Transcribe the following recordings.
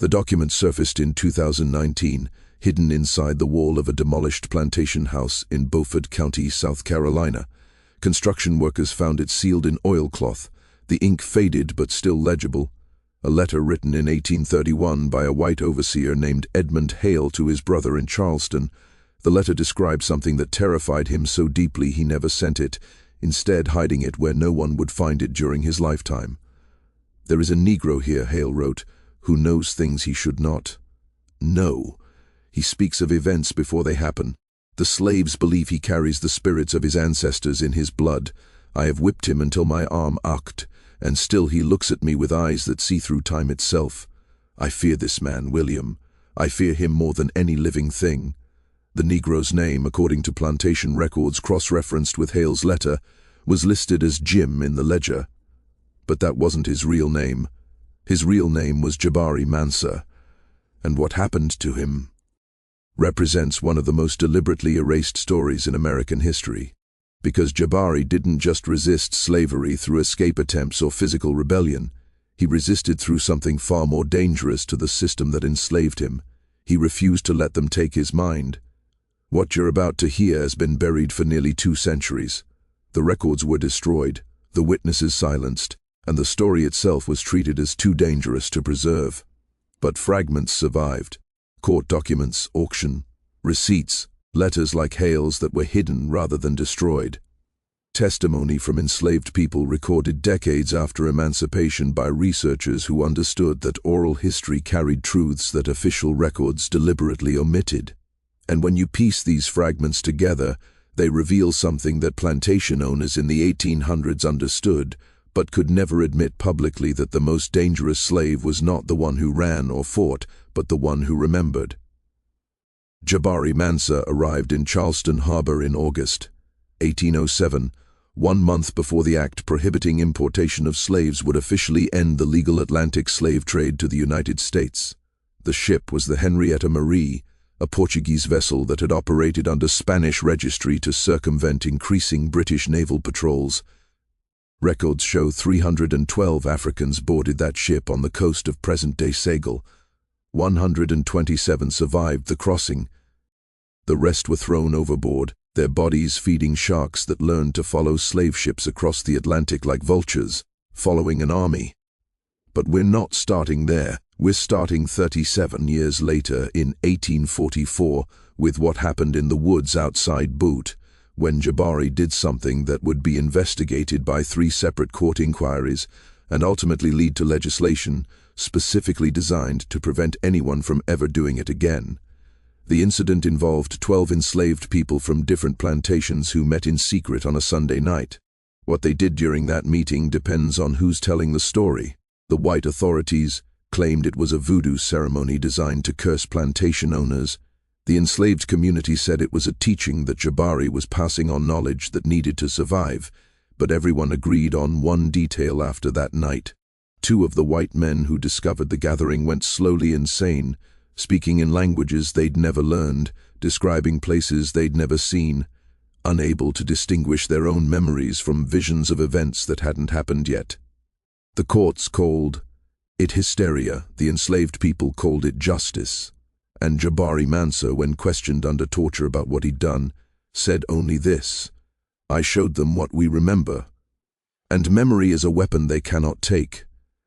The document surfaced in 2019, hidden inside the wall of a demolished plantation house in Beaufort County, South Carolina. Construction workers found it sealed in oilcloth, the ink faded but still legible. A letter written in 1831 by a white overseer named Edmund Hale to his brother in Charleston. The letter described something that terrified him so deeply he never sent it, instead hiding it where no one would find it during his lifetime. "There is a Negro here," Hale wrote, "who knows things he should not know. He speaks of events before they happen. The slaves believe he carries the spirits of his ancestors in his blood. I have whipped him until my arm ached, and still he looks at me with eyes that see through time itself. I fear this man, William. I fear him more than any living thing." The Negro's name, according to plantation records cross-referenced with Hale's letter, was listed as Jim in the ledger. But that wasn't his real name. His real name was Jabari Mansa, and what happened to him represents one of the most deliberately erased stories in American history. Because Jabari didn't just resist slavery through escape attempts or physical rebellion, he resisted through something far more dangerous to the system that enslaved him. He refused to let them take his mind. What you're about to hear has been buried for nearly 2 centuries. The records were destroyed, the witnesses silenced, and the story itself was treated as too dangerous to preserve. But fragments survived. Court documents, auction, receipts, letters like Hale's that were hidden rather than destroyed. Testimony from enslaved people recorded decades after emancipation by researchers who understood that oral history carried truths that official records deliberately omitted. And when you piece these fragments together, they reveal something that plantation owners in the 1800s understood, but could never admit publicly: that the most dangerous slave was not the one who ran or fought, but the one who remembered. Jabari Mansa arrived in Charleston Harbor in August 1807, 1 month before the act prohibiting importation of slaves would officially end the legal Atlantic slave trade to the United States. The ship was the Henrietta Marie, a Portuguese vessel that had operated under Spanish registry to circumvent increasing British naval patrols. Records show 312 Africans boarded that ship on the coast of present-day Senegal. 127 survived the crossing. The rest were thrown overboard, their bodies feeding sharks that learned to follow slave ships across the Atlantic like vultures, following an army. But we're not starting there. We're starting 37 years later in 1844 with what happened in the woods outside Beaufort, when Jabari did something that would be investigated by 3 separate court inquiries and ultimately lead to legislation specifically designed to prevent anyone from ever doing it again. The incident involved 12 enslaved people from different plantations who met in secret on a Sunday night. What they did during that meeting depends on who's telling the story. The white authorities claimed it was a voodoo ceremony designed to curse plantation owners. The enslaved community said it was a teaching that Jabari was passing on knowledge that needed to survive, but everyone agreed on one detail after that night. 2 of the white men who discovered the gathering went slowly insane, speaking in languages they'd never learned, describing places they'd never seen, unable to distinguish their own memories from visions of events that hadn't happened yet. The courts called it hysteria, the enslaved people called it justice, and Jabari Mansa, when questioned under torture about what he'd done, said only this: "I showed them what we remember." And memory is a weapon they cannot take.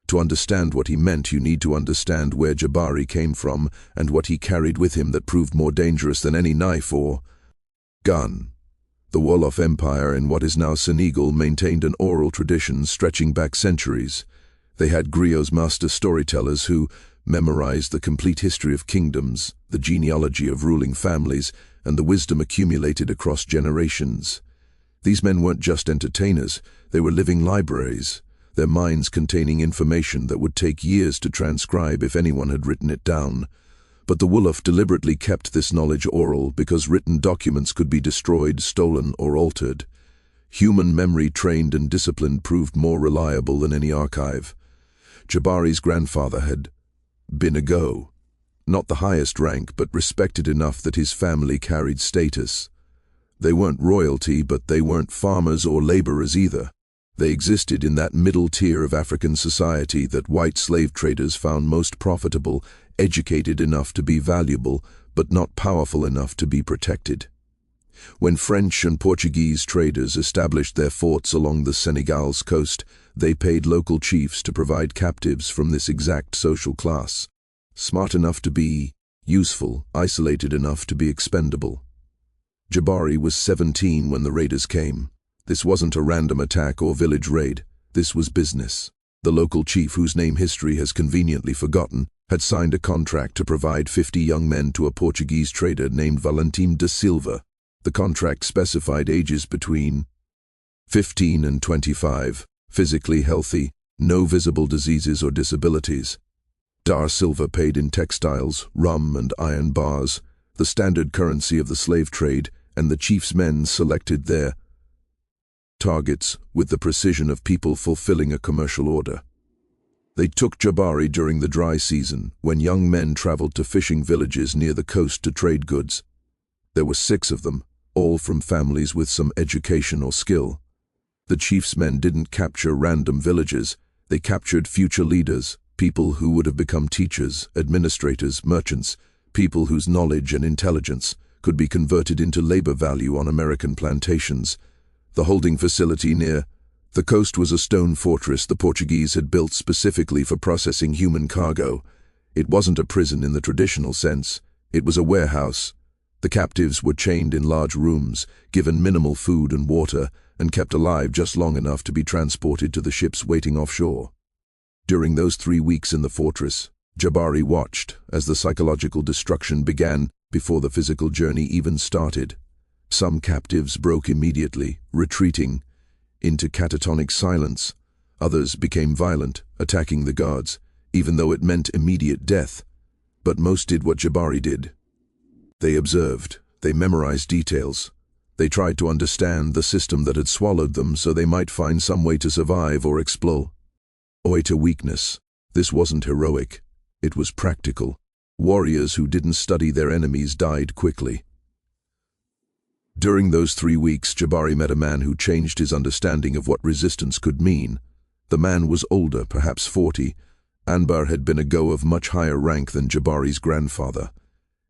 To understand what he meant, you need to understand where Jabari came from and what he carried with him that proved more dangerous than any knife or gun. The Wolof Empire in what is now Senegal maintained an oral tradition stretching back centuries. They had Griot's master storytellers who memorized the complete history of kingdoms, the genealogy of ruling families, and the wisdom accumulated across generations. These men weren't just entertainers, they were living libraries, their minds containing information that would take years to transcribe if anyone had written it down. But the Wolof deliberately kept this knowledge oral because written documents could be destroyed, stolen, or altered. Human memory, trained and disciplined, proved more reliable than any archive. Jabari's grandfather had been a Go, not the highest rank, but respected enough that his family carried status. They weren't royalty, but they weren't farmers or laborers either. They existed in that middle tier of African society that white slave traders found most profitable, educated enough to be valuable, but not powerful enough to be protected. When French and Portuguese traders established their forts along the Senegal's coast, they paid local chiefs to provide captives from this exact social class, smart enough to be useful, isolated enough to be expendable. Jabari was 17 when the raiders came. This wasn't a random attack or village raid. This was business. The local chief, whose name history has conveniently forgotten, had signed a contract to provide 50 young men to a Portuguese trader named Valentim da Silva. The contract specified ages between 15 and 25, physically healthy, no visible diseases or disabilities. Da Silva paid in textiles, rum and iron bars, the standard currency of the slave trade, and the chief's men selected their targets with the precision of people fulfilling a commercial order. They took Jabari during the dry season, when young men traveled to fishing villages near the coast to trade goods. There were 6 of them, all from families with some education or skill. The chief's men didn't capture random villagers, they captured future leaders, people who would have become teachers, administrators, merchants, people whose knowledge and intelligence could be converted into labor value on American plantations. The holding facility near the coast was a stone fortress the Portuguese had built specifically for processing human cargo. It wasn't a prison in the traditional sense, it was a warehouse. The captives were chained in large rooms, given minimal food and water, and kept alive just long enough to be transported to the ships waiting offshore. During those 3 weeks in the fortress, Jabari watched as the psychological destruction began before the physical journey even started. Some captives broke immediately, retreating into catatonic silence. Others became violent, attacking the guards, even though it meant immediate death. But most did what Jabari did. They observed, they memorized details. They tried to understand the system that had swallowed them so they might find some way to survive or explode. Oi to weakness. This wasn't heroic. It was practical. Warriors who didn't study their enemies died quickly. During those 3 weeks, Jabari met a man who changed his understanding of what resistance could mean. The man was older, perhaps 40. Anbar had been a go of much higher rank than Jabari's grandfather.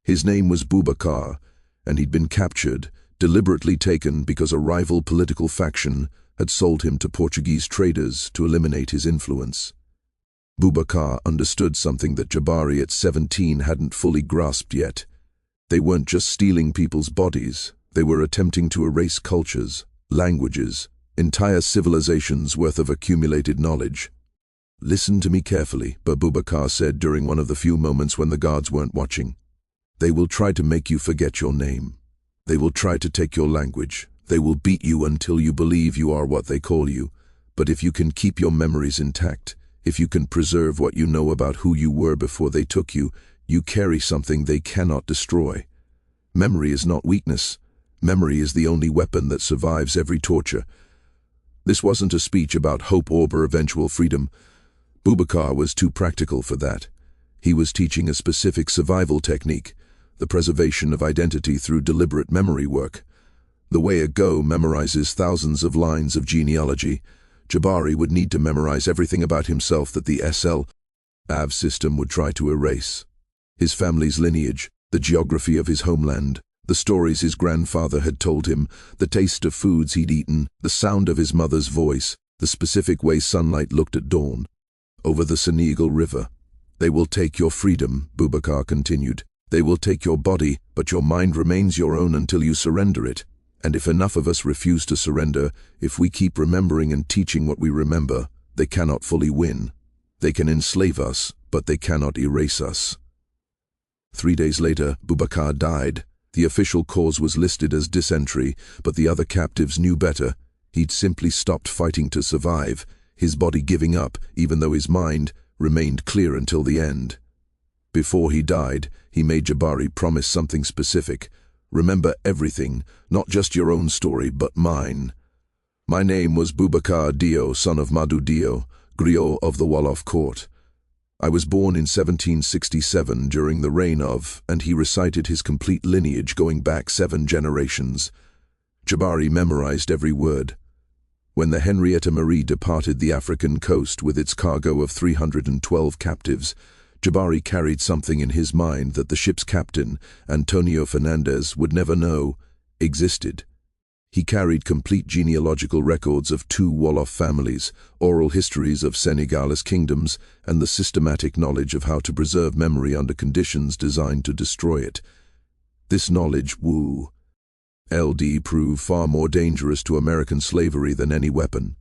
His name was Boubacar, and he'd been captured, deliberately taken because a rival political faction had sold him to Portuguese traders to eliminate his influence. Boubacar understood something that Jabari at 17 hadn't fully grasped yet. They weren't just stealing people's bodies, they were attempting to erase cultures, languages, entire civilizations worth of accumulated knowledge. "Listen to me carefully," Boubacar said during one of the few moments when the guards weren't watching. "They will try to make you forget your name. They will try to take your language. They will beat you until you believe you are what they call you. But if you can keep your memories intact, if you can preserve what you know about who you were before they took you, you carry something they cannot destroy. Memory is not weakness. Memory is the only weapon that survives every torture." This wasn't a speech about hope or eventual freedom. Boubacar was too practical for that. He was teaching a specific survival technique, the preservation of identity through deliberate memory work. The way a Go memorizes thousands of lines of genealogy, Jabari would need to memorize everything about himself that the SL-AV system would try to erase. His family's lineage, the geography of his homeland, the stories his grandfather had told him, the taste of foods he'd eaten, the sound of his mother's voice, the specific way sunlight looked at dawn. Over the Senegal River. "They will take your freedom," Boubacar continued. "They will take your body, but your mind remains your own until you surrender it. And if enough of us refuse to surrender, if we keep remembering and teaching what we remember, they cannot fully win. They can enslave us, but they cannot erase us." 3 days later, Boubacar died. The official cause was listed as dysentery, but the other captives knew better. He'd simply stopped fighting to survive, his body giving up, even though his mind remained clear until the end. Before he died, he made Jabari promise something specific. "Remember everything, not just your own story, but mine. My name was Boubacar Dio, son of Madu Dio, Griot of the Wolof court. I was born in 1767 during the reign of," and he recited his complete lineage going back 7 generations. Jabari memorized every word. When the Henrietta Marie departed the African coast with its cargo of 312 captives, Jabari carried something in his mind that the ship's captain, Antonio Fernandez, would never know existed. He carried complete genealogical records of 2 Wolof families, oral histories of Senegalese kingdoms, and the systematic knowledge of how to preserve memory under conditions designed to destroy it. This knowledge proved far more dangerous to American slavery than any weapon.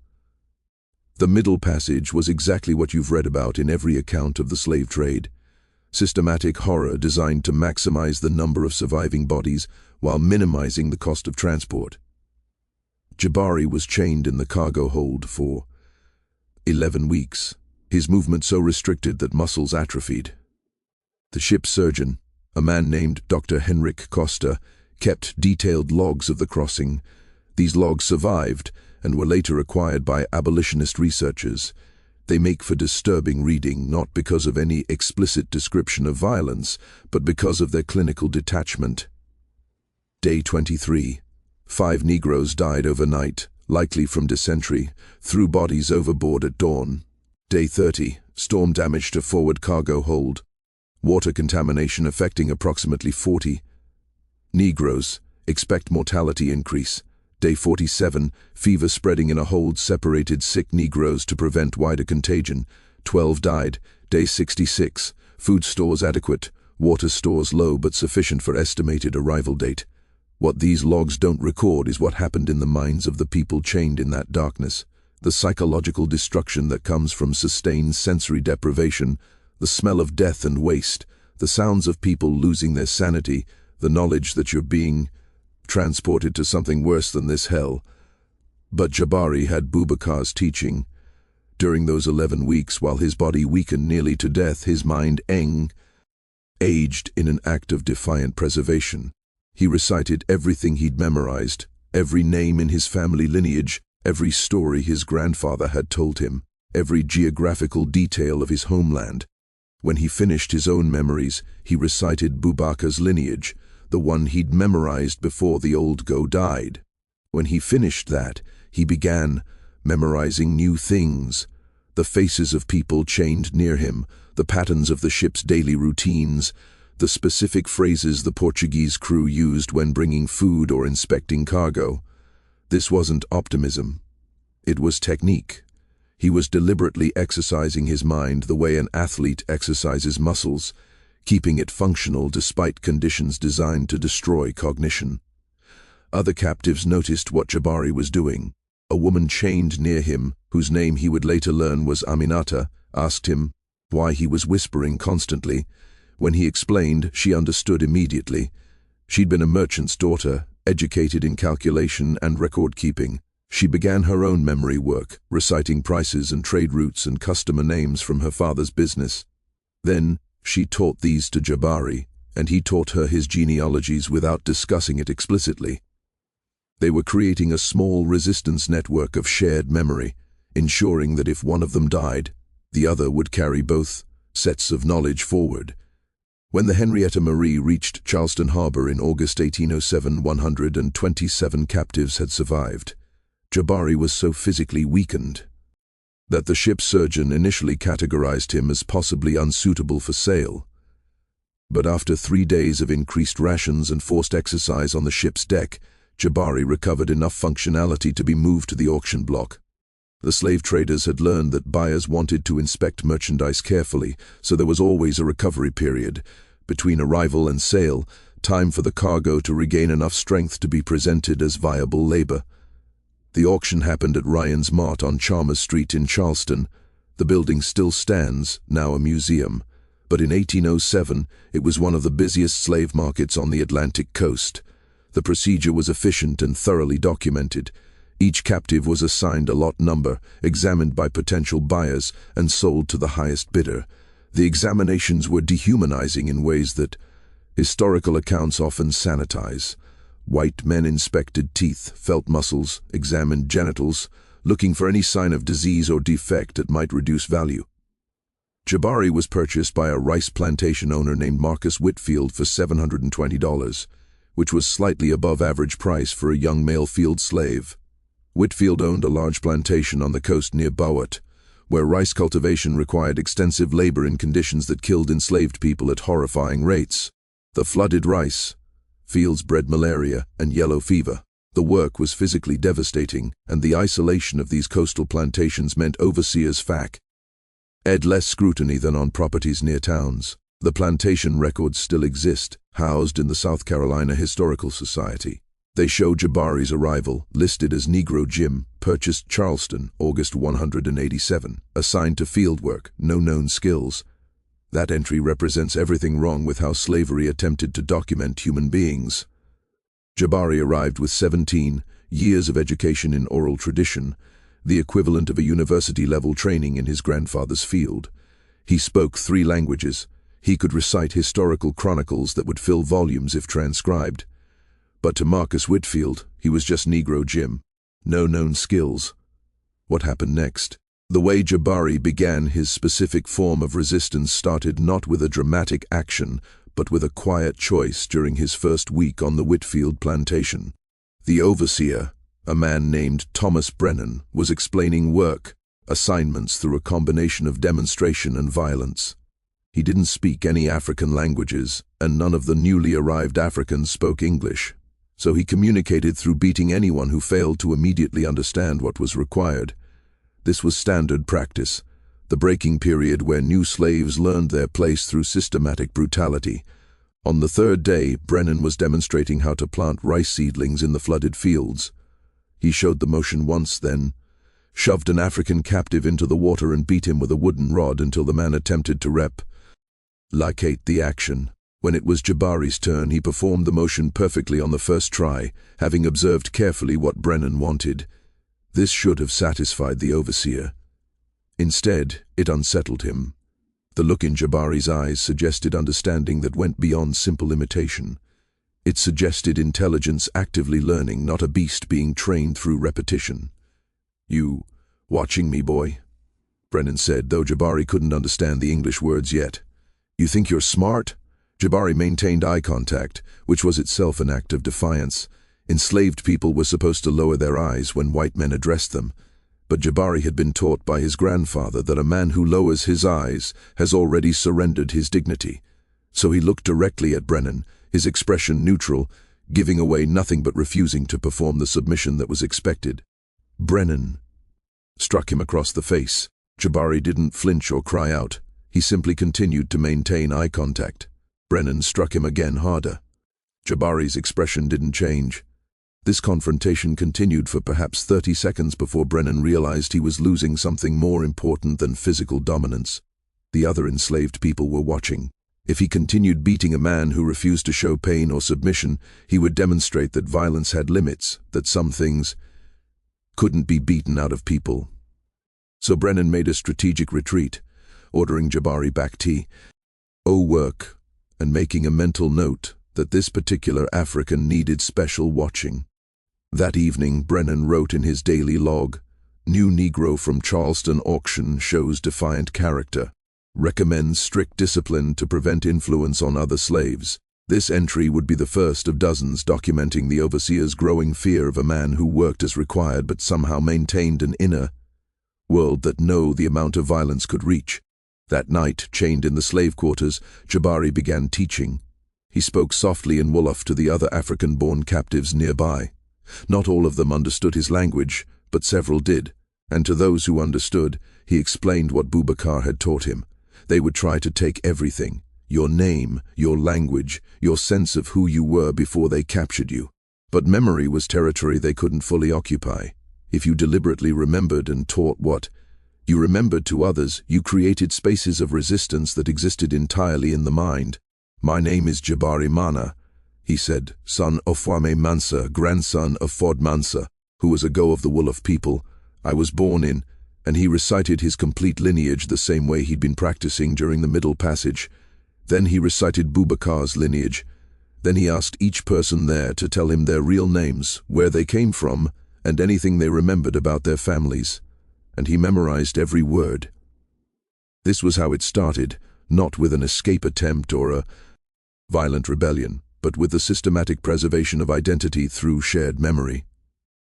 The Middle Passage was exactly what you've read about in every account of the slave trade. Systematic horror designed to maximize the number of surviving bodies while minimizing the cost of transport. Jabari was chained in the cargo hold for 11 weeks, his movement so restricted that muscles atrophied. The ship's surgeon, a man named Dr. Henrik Costa, kept detailed logs of the crossing. These logs survived and were later acquired by abolitionist researchers. They make for disturbing reading, not because of any explicit description of violence, but because of their clinical detachment. Day 23. 5 Negroes died overnight, likely from dysentery, threw bodies overboard at dawn. Day 30. Storm damage to forward cargo hold. Water contamination affecting approximately 40 Negroes. Expect mortality increase. Day 47. Fever spreading in a hold separated sick Negroes to prevent wider contagion. 12 died. Day 66. Food stores adequate. Water stores low but sufficient for estimated arrival date. What these logs don't record is what happened in the minds of the people chained in that darkness. The psychological destruction that comes from sustained sensory deprivation, the smell of death and waste, the sounds of people losing their sanity, the knowledge that you're being transported to something worse than this hell. But Jabari had Boubacar's teaching. During those 11 weeks, while his body weakened nearly to death, his mind aged in an act of defiant preservation. He recited everything he'd memorized, every name in his family lineage, every story his grandfather had told him, every geographical detail of his homeland. When he finished his own memories, he recited Boubacar's lineage, the one he'd memorized before the old Go died. When he finished that, he began memorizing new things, the faces of people chained near him, the patterns of the ship's daily routines, the specific phrases the Portuguese crew used when bringing food or inspecting cargo. This wasn't optimism. It was technique. He was deliberately exercising his mind the way an athlete exercises muscles, keeping it functional despite conditions designed to destroy cognition. Other captives noticed what Jabari was doing. A woman chained near him, whose name he would later learn was Aminata, asked him why he was whispering constantly. When he explained, she understood immediately. She'd been a merchant's daughter, educated in calculation and record-keeping. She began her own memory work, reciting prices and trade routes and customer names from her father's business. Then, she taught these to Jabari, and he taught her his genealogies without discussing it explicitly. They were creating a small resistance network of shared memory, ensuring that if one of them died, the other would carry both sets of knowledge forward. When the Henrietta Marie reached Charleston Harbor in August 1807, 127 captives had survived. Jabari was so physically weakened that the ship's surgeon initially categorized him as possibly unsuitable for sale. But after 3 days of increased rations and forced exercise on the ship's deck, Jabari recovered enough functionality to be moved to the auction block. The slave traders had learned that buyers wanted to inspect merchandise carefully, so there was always a recovery period. Between arrival and sale, time for the cargo to regain enough strength to be presented as viable labor. The auction happened at Ryan's Mart on Chalmers Street in Charleston. The building still stands, now a museum, but in 1807 it was one of the busiest slave markets on the Atlantic coast. The procedure was efficient and thoroughly documented. Each captive was assigned a lot number, examined by potential buyers, and sold to the highest bidder. The examinations were dehumanizing in ways that historical accounts often sanitize. White men inspected teeth, felt muscles, examined genitals, looking for any sign of disease or defect that might reduce value. Jabari was purchased by a rice plantation owner named Marcus Whitfield for $720, which was slightly above average price for a young male field slave. Whitfield owned a large plantation on the coast near Beaufort, where rice cultivation required extensive labor in conditions that killed enslaved people at horrifying rates. The flooded rice fields bred malaria and yellow fever. The work was physically devastating, and the isolation of these coastal plantations meant overseers' less scrutiny than on properties near towns. The plantation records still exist, housed in the South Carolina Historical Society. They show Jabari's arrival, listed as Negro Jim, purchased Charleston, August 187, assigned to fieldwork, no known skills. That entry represents everything wrong with how slavery attempted to document human beings. Jabari arrived with 17 years of education in oral tradition, the equivalent of a university-level training in his grandfather's field. He spoke 3 languages. He could recite historical chronicles that would fill volumes if transcribed. But to Marcus Whitfield, he was just Negro Jim. No known skills. What happened next? The way Jabari began his specific form of resistance started not with a dramatic action, but with a quiet choice during his first week on the Whitfield plantation. The overseer, a man named Thomas Brennan, was explaining work, assignments through a combination of demonstration and violence. He didn't speak any African languages, and none of the newly arrived Africans spoke English. So he communicated through beating anyone who failed to immediately understand what was required. This was standard practice, the breaking period where new slaves learned their place through systematic brutality. On the 3rd day, Brennan was demonstrating how to plant rice seedlings in the flooded fields. He showed the motion once, then shoved an African captive into the water and beat him with a wooden rod until the man attempted to replicate the action. When it was Jabari's turn, he performed the motion perfectly on the first try, having observed carefully what Brennan wanted. This should have satisfied the overseer. Instead, it unsettled him. The look in Jabari's eyes suggested understanding that went beyond simple imitation. It suggested intelligence actively learning, not a beast being trained through repetition. "You watching me, boy?" Brennan said, though Jabari couldn't understand the English words yet. "You think you're smart?" Jabari maintained eye contact, which was itself an act of defiance. Enslaved people were supposed to lower their eyes when white men addressed them, but Jabari had been taught by his grandfather that a man who lowers his eyes has already surrendered his dignity. So he looked directly at Brennan, his expression neutral, giving away nothing but refusing to perform the submission that was expected. Brennan struck him across the face. Jabari didn't flinch or cry out. He simply continued to maintain eye contact. Brennan struck him again harder. Jabari's expression didn't change. This confrontation continued for perhaps 30 seconds before Brennan realized he was losing something more important than physical dominance. The other enslaved people were watching. If he continued beating a man who refused to show pain or submission, he would demonstrate that violence had limits, that some things couldn't be beaten out of people. So Brennan made a strategic retreat, ordering Jabari back to work, and making a mental note that this particular African needed special watching. That evening, Brennan wrote in his daily log, "New Negro from Charleston auction shows defiant character. Recommends strict discipline to prevent influence on other slaves." This entry would be the first of dozens documenting the overseer's growing fear of a man who worked as required but somehow maintained an inner world that the amount of violence could reach. That night, chained in the slave quarters, Jabari began teaching. He spoke softly in Wolof to the other African-born captives nearby. Not all of them understood his language, but several did, and to those who understood, he explained what Boubacar had taught him. They would try to take everything: your name, your language, your sense of who you were before they captured you. But memory was territory they couldn't fully occupy. If you deliberately remembered and taught what you remembered to others, you created spaces of resistance that existed entirely in the mind. "My name is Jabari Mansa," he said, "son of Wolof Mansa, grandson of Ford Mansa, who was a go of the Wolof people. I was born in," and he recited his complete lineage the same way he'd been practicing during the Middle Passage. Then he recited Boubacar's lineage. Then he asked each person there to tell him their real names, where they came from, and anything they remembered about their families. And he memorized every word. This was how it started, not with an escape attempt or a violent rebellion, but with the systematic preservation of identity through shared memory.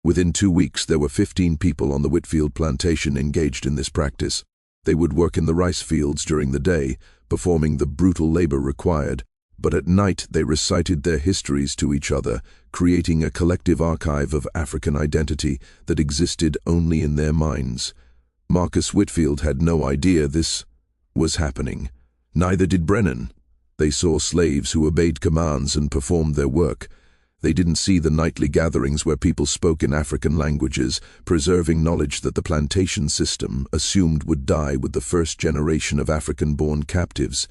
Within 2 weeks, there were 15 people on the Whitfield plantation engaged in this practice. They would work in the rice fields during the day, performing the brutal labor required, but at night they recited their histories to each other, creating a collective archive of African identity that existed only in their minds. Marcus Whitfield had no idea this was happening. Neither did Brennan. They saw slaves who obeyed commands and performed their work. They didn't see the nightly gatherings where people spoke in African languages, preserving knowledge that the plantation system assumed would die with the first generation of African-born captives.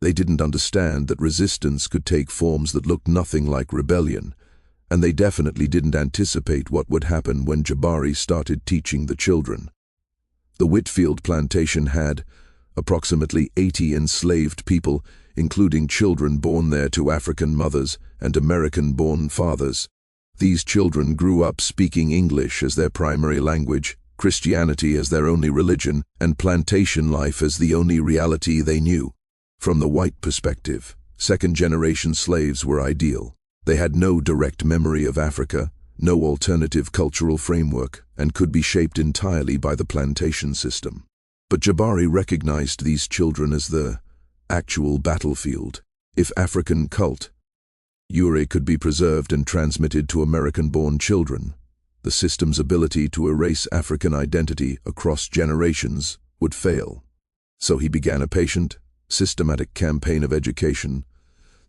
They didn't understand that resistance could take forms that looked nothing like rebellion, and they definitely didn't anticipate what would happen when Jabari started teaching the children. The Whitfield plantation had approximately 80 enslaved people, including children born there to African mothers and American-born fathers. These children grew up speaking English as their primary language, Christianity as their only religion, and plantation life as the only reality they knew. From the white perspective, second-generation slaves were ideal. They had no direct memory of Africa, no alternative cultural framework, and could be shaped entirely by the plantation system. But Jabari recognized these children as the actual battlefield. If African cult could be preserved and transmitted to American-born children, the system's ability to erase African identity across generations would fail. So he began a patient, systematic campaign of education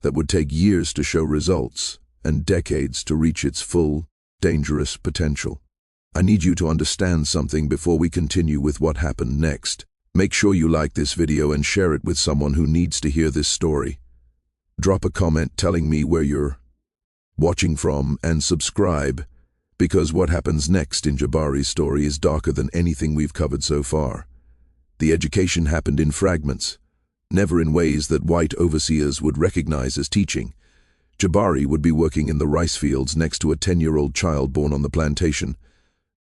that would take years to show results and decades to reach its full, dangerous potential. I need you to understand something before we continue with what happened next. Make sure you like this video and share it with someone who needs to hear this story. Drop a comment telling me where you're watching from and subscribe, because what happens next in Jabari's story is darker than anything we've covered so far. The education happened in fragments, never in ways that white overseers would recognize as teaching. Jabari would be working in the rice fields next to a 10-year-old child born on the plantation,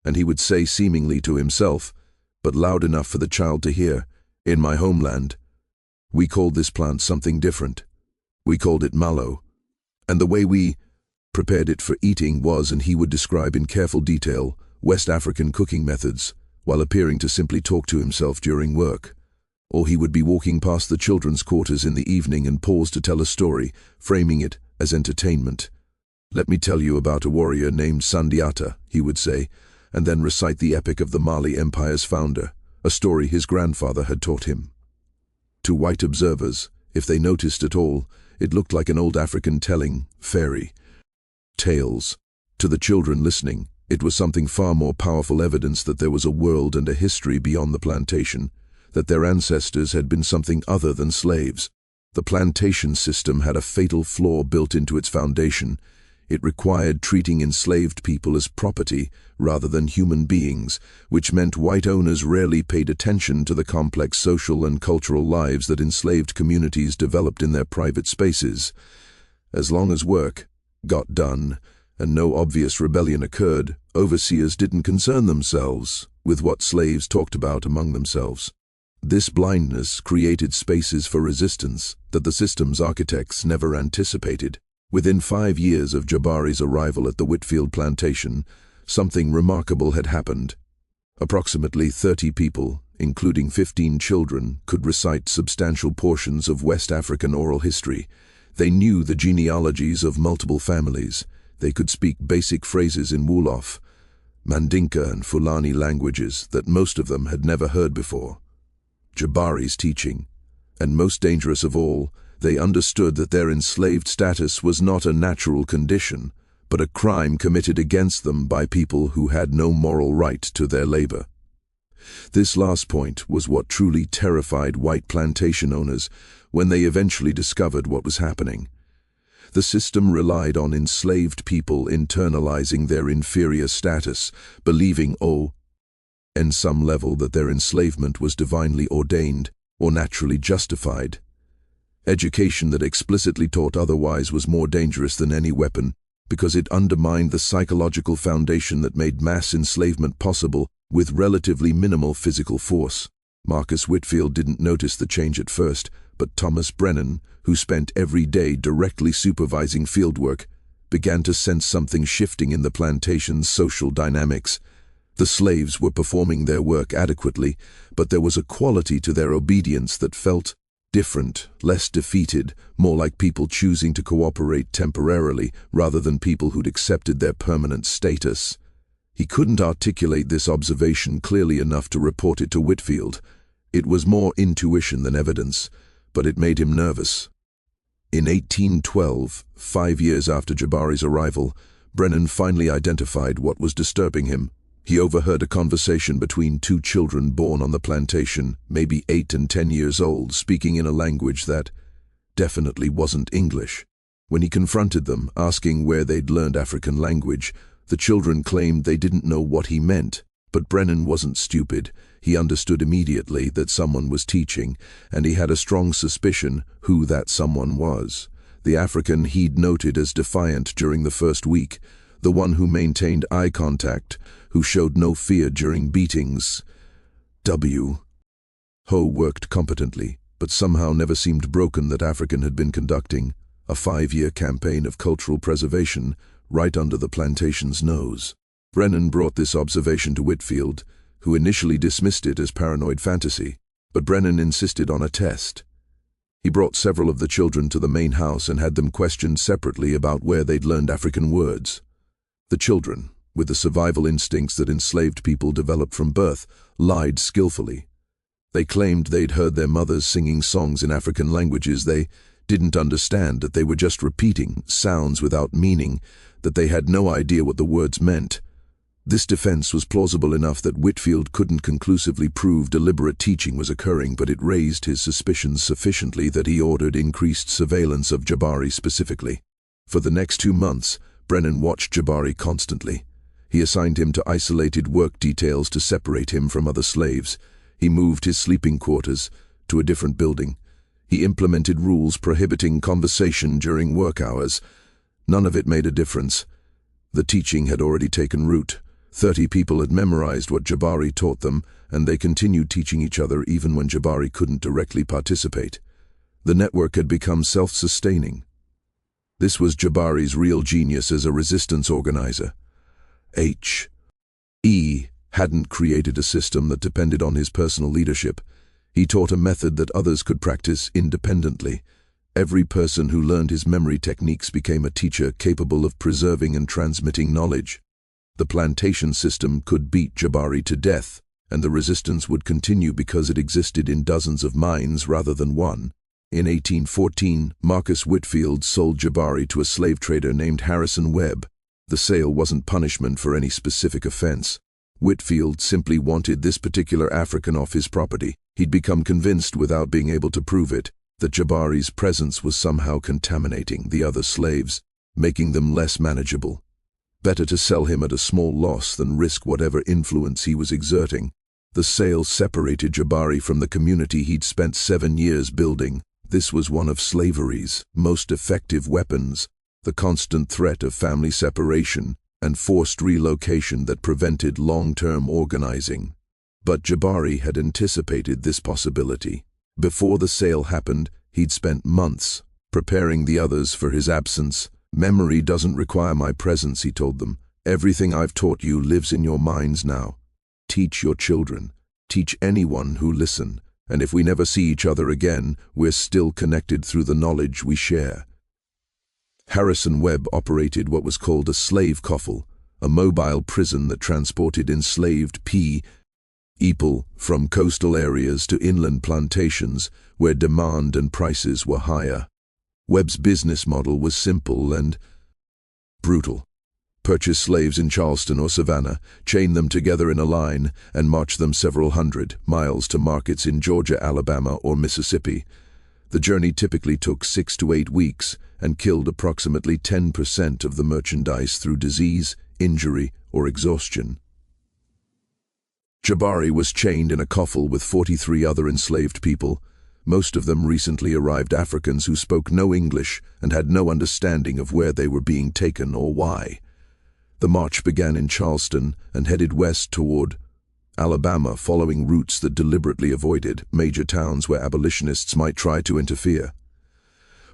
and he would say seemingly to himself, but loud enough for the child to hear, "In my homeland, we called this plant something different. We called it mallow. And the way we prepared it for eating was," and he would describe in careful detail, West African cooking methods, while appearing to simply talk to himself during work. Or he would be walking past the children's quarters in the evening and pause to tell a story, framing it as entertainment. "Let me tell you about a warrior named Sundiata," he would say, and then recite the epic of the Mali Empire's founder, a story his grandfather had taught him. To white observers, if they noticed at all, it looked like an old African telling fairy tales. To the children listening, it was something far more powerful evidence that there was a world and a history beyond the plantation, that their ancestors had been something other than slaves. The plantation system had a fatal flaw built into its foundation. It required treating enslaved people as property rather than human beings, which meant white owners rarely paid attention to the complex social and cultural lives that enslaved communities developed in their private spaces. As long as work got done and no obvious rebellion occurred, overseers didn't concern themselves with what slaves talked about among themselves. This blindness created spaces for resistance that the system's architects never anticipated. Within 5 years of Jabari's arrival at the Whitfield plantation, something remarkable had happened. Approximately 30 people, including 15 children, could recite substantial portions of West African oral history. They knew the genealogies of multiple families. They could speak basic phrases in Wolof, Mandinka and Fulani languages that most of them had never heard before. Jabari's teaching, and most dangerous of all, they understood that their enslaved status was not a natural condition, but a crime committed against them by people who had no moral right to their labor. This last point was what truly terrified white plantation owners when they eventually discovered what was happening. The system relied on enslaved people internalizing their inferior status, believing, in some level, that their enslavement was divinely ordained or naturally justified. Education that explicitly taught otherwise was more dangerous than any weapon, because it undermined the psychological foundation that made mass enslavement possible with relatively minimal physical force. Marcus Whitfield didn't notice the change at first, but Thomas Brennan, who spent every day directly supervising fieldwork, began to sense something shifting in the plantation's social dynamics. The slaves were performing their work adequately, but there was a quality to their obedience that felt different, less defeated, more like people choosing to cooperate temporarily rather than people who'd accepted their permanent status. He couldn't articulate this observation clearly enough to report it to Whitfield. It was more intuition than evidence, but it made him nervous. In 1812, 5 years after Jabari's arrival, Brennan finally identified what was disturbing him. He overheard a conversation between two children born on the plantation, maybe 8 and 10 years old, speaking in a language that definitely wasn't English. When he confronted them, asking where they'd learned African language, the children claimed they didn't know what he meant. But Brennan wasn't stupid. He understood immediately that someone was teaching, and he had a strong suspicion who that someone was. The African he'd noted as defiant during the first week, the one who maintained eye contact, who showed no fear during beatings. Ho worked competently, but somehow never seemed broken. That African had been conducting a 5-year campaign of cultural preservation right under the plantation's nose. Brennan brought this observation to Whitfield, who initially dismissed it as paranoid fantasy, but Brennan insisted on a test. He brought several of the children to the main house and had them questioned separately about where they'd learned African words. The children, with the survival instincts that enslaved people developed from birth, lied skillfully. They claimed they'd heard their mothers singing songs in African languages they didn't understand, that they were just repeating sounds without meaning, that they had no idea what the words meant. This defense was plausible enough that Whitfield couldn't conclusively prove deliberate teaching was occurring, but it raised his suspicions sufficiently that he ordered increased surveillance of Jabari specifically. For the next 2 months, Brennan watched Jabari constantly. He assigned him to isolated work details to separate him from other slaves. He moved his sleeping quarters to a different building. He implemented rules prohibiting conversation during work hours. None of it made a difference. The teaching had already taken root. 30 people had memorized what Jabari taught them, and they continued teaching each other even when Jabari couldn't directly participate. The network had become self-sustaining. This was Jabari's real genius as a resistance organizer. He hadn't created a system that depended on his personal leadership. He taught a method that others could practice independently. Every person who learned his memory techniques became a teacher capable of preserving and transmitting knowledge. The plantation system could beat Jabari to death, and the resistance would continue because it existed in dozens of minds rather than one. In 1814, Marcus Whitfield sold Jabari to a slave trader named Harrison Webb. The sale wasn't punishment for any specific offense. Whitfield simply wanted this particular African off his property. He'd become convinced, without being able to prove it, that Jabari's presence was somehow contaminating the other slaves, making them less manageable. Better to sell him at a small loss than risk whatever influence he was exerting. The sale separated Jabari from the community he'd spent 7 years building. This was one of slavery's most effective weapons, the constant threat of family separation and forced relocation that prevented long-term organizing. But Jabari had anticipated this possibility. Before the sale happened, he'd spent months preparing the others for his absence. "Memory doesn't require my presence," he told them. "Everything I've taught you lives in your minds now. Teach your children. Teach anyone who listen. And if we never see each other again, we're still connected through the knowledge we share." Harrison Webb operated what was called a slave coffle, a mobile prison that transported enslaved people from coastal areas to inland plantations where demand and prices were higher. Webb's business model was simple and brutal. Purchase slaves in Charleston or Savannah, chain them together in a line, and march them several hundred miles to markets in Georgia, Alabama, or Mississippi. The journey typically took 6 to 8 weeks and killed approximately 10% of the merchandise through disease, injury, or exhaustion. Jabari was chained in a coffle with 43 other enslaved people, most of them recently arrived Africans who spoke no English and had no understanding of where they were being taken or why. The march began in Charleston and headed west toward Alabama, following routes that deliberately avoided major towns where abolitionists might try to interfere.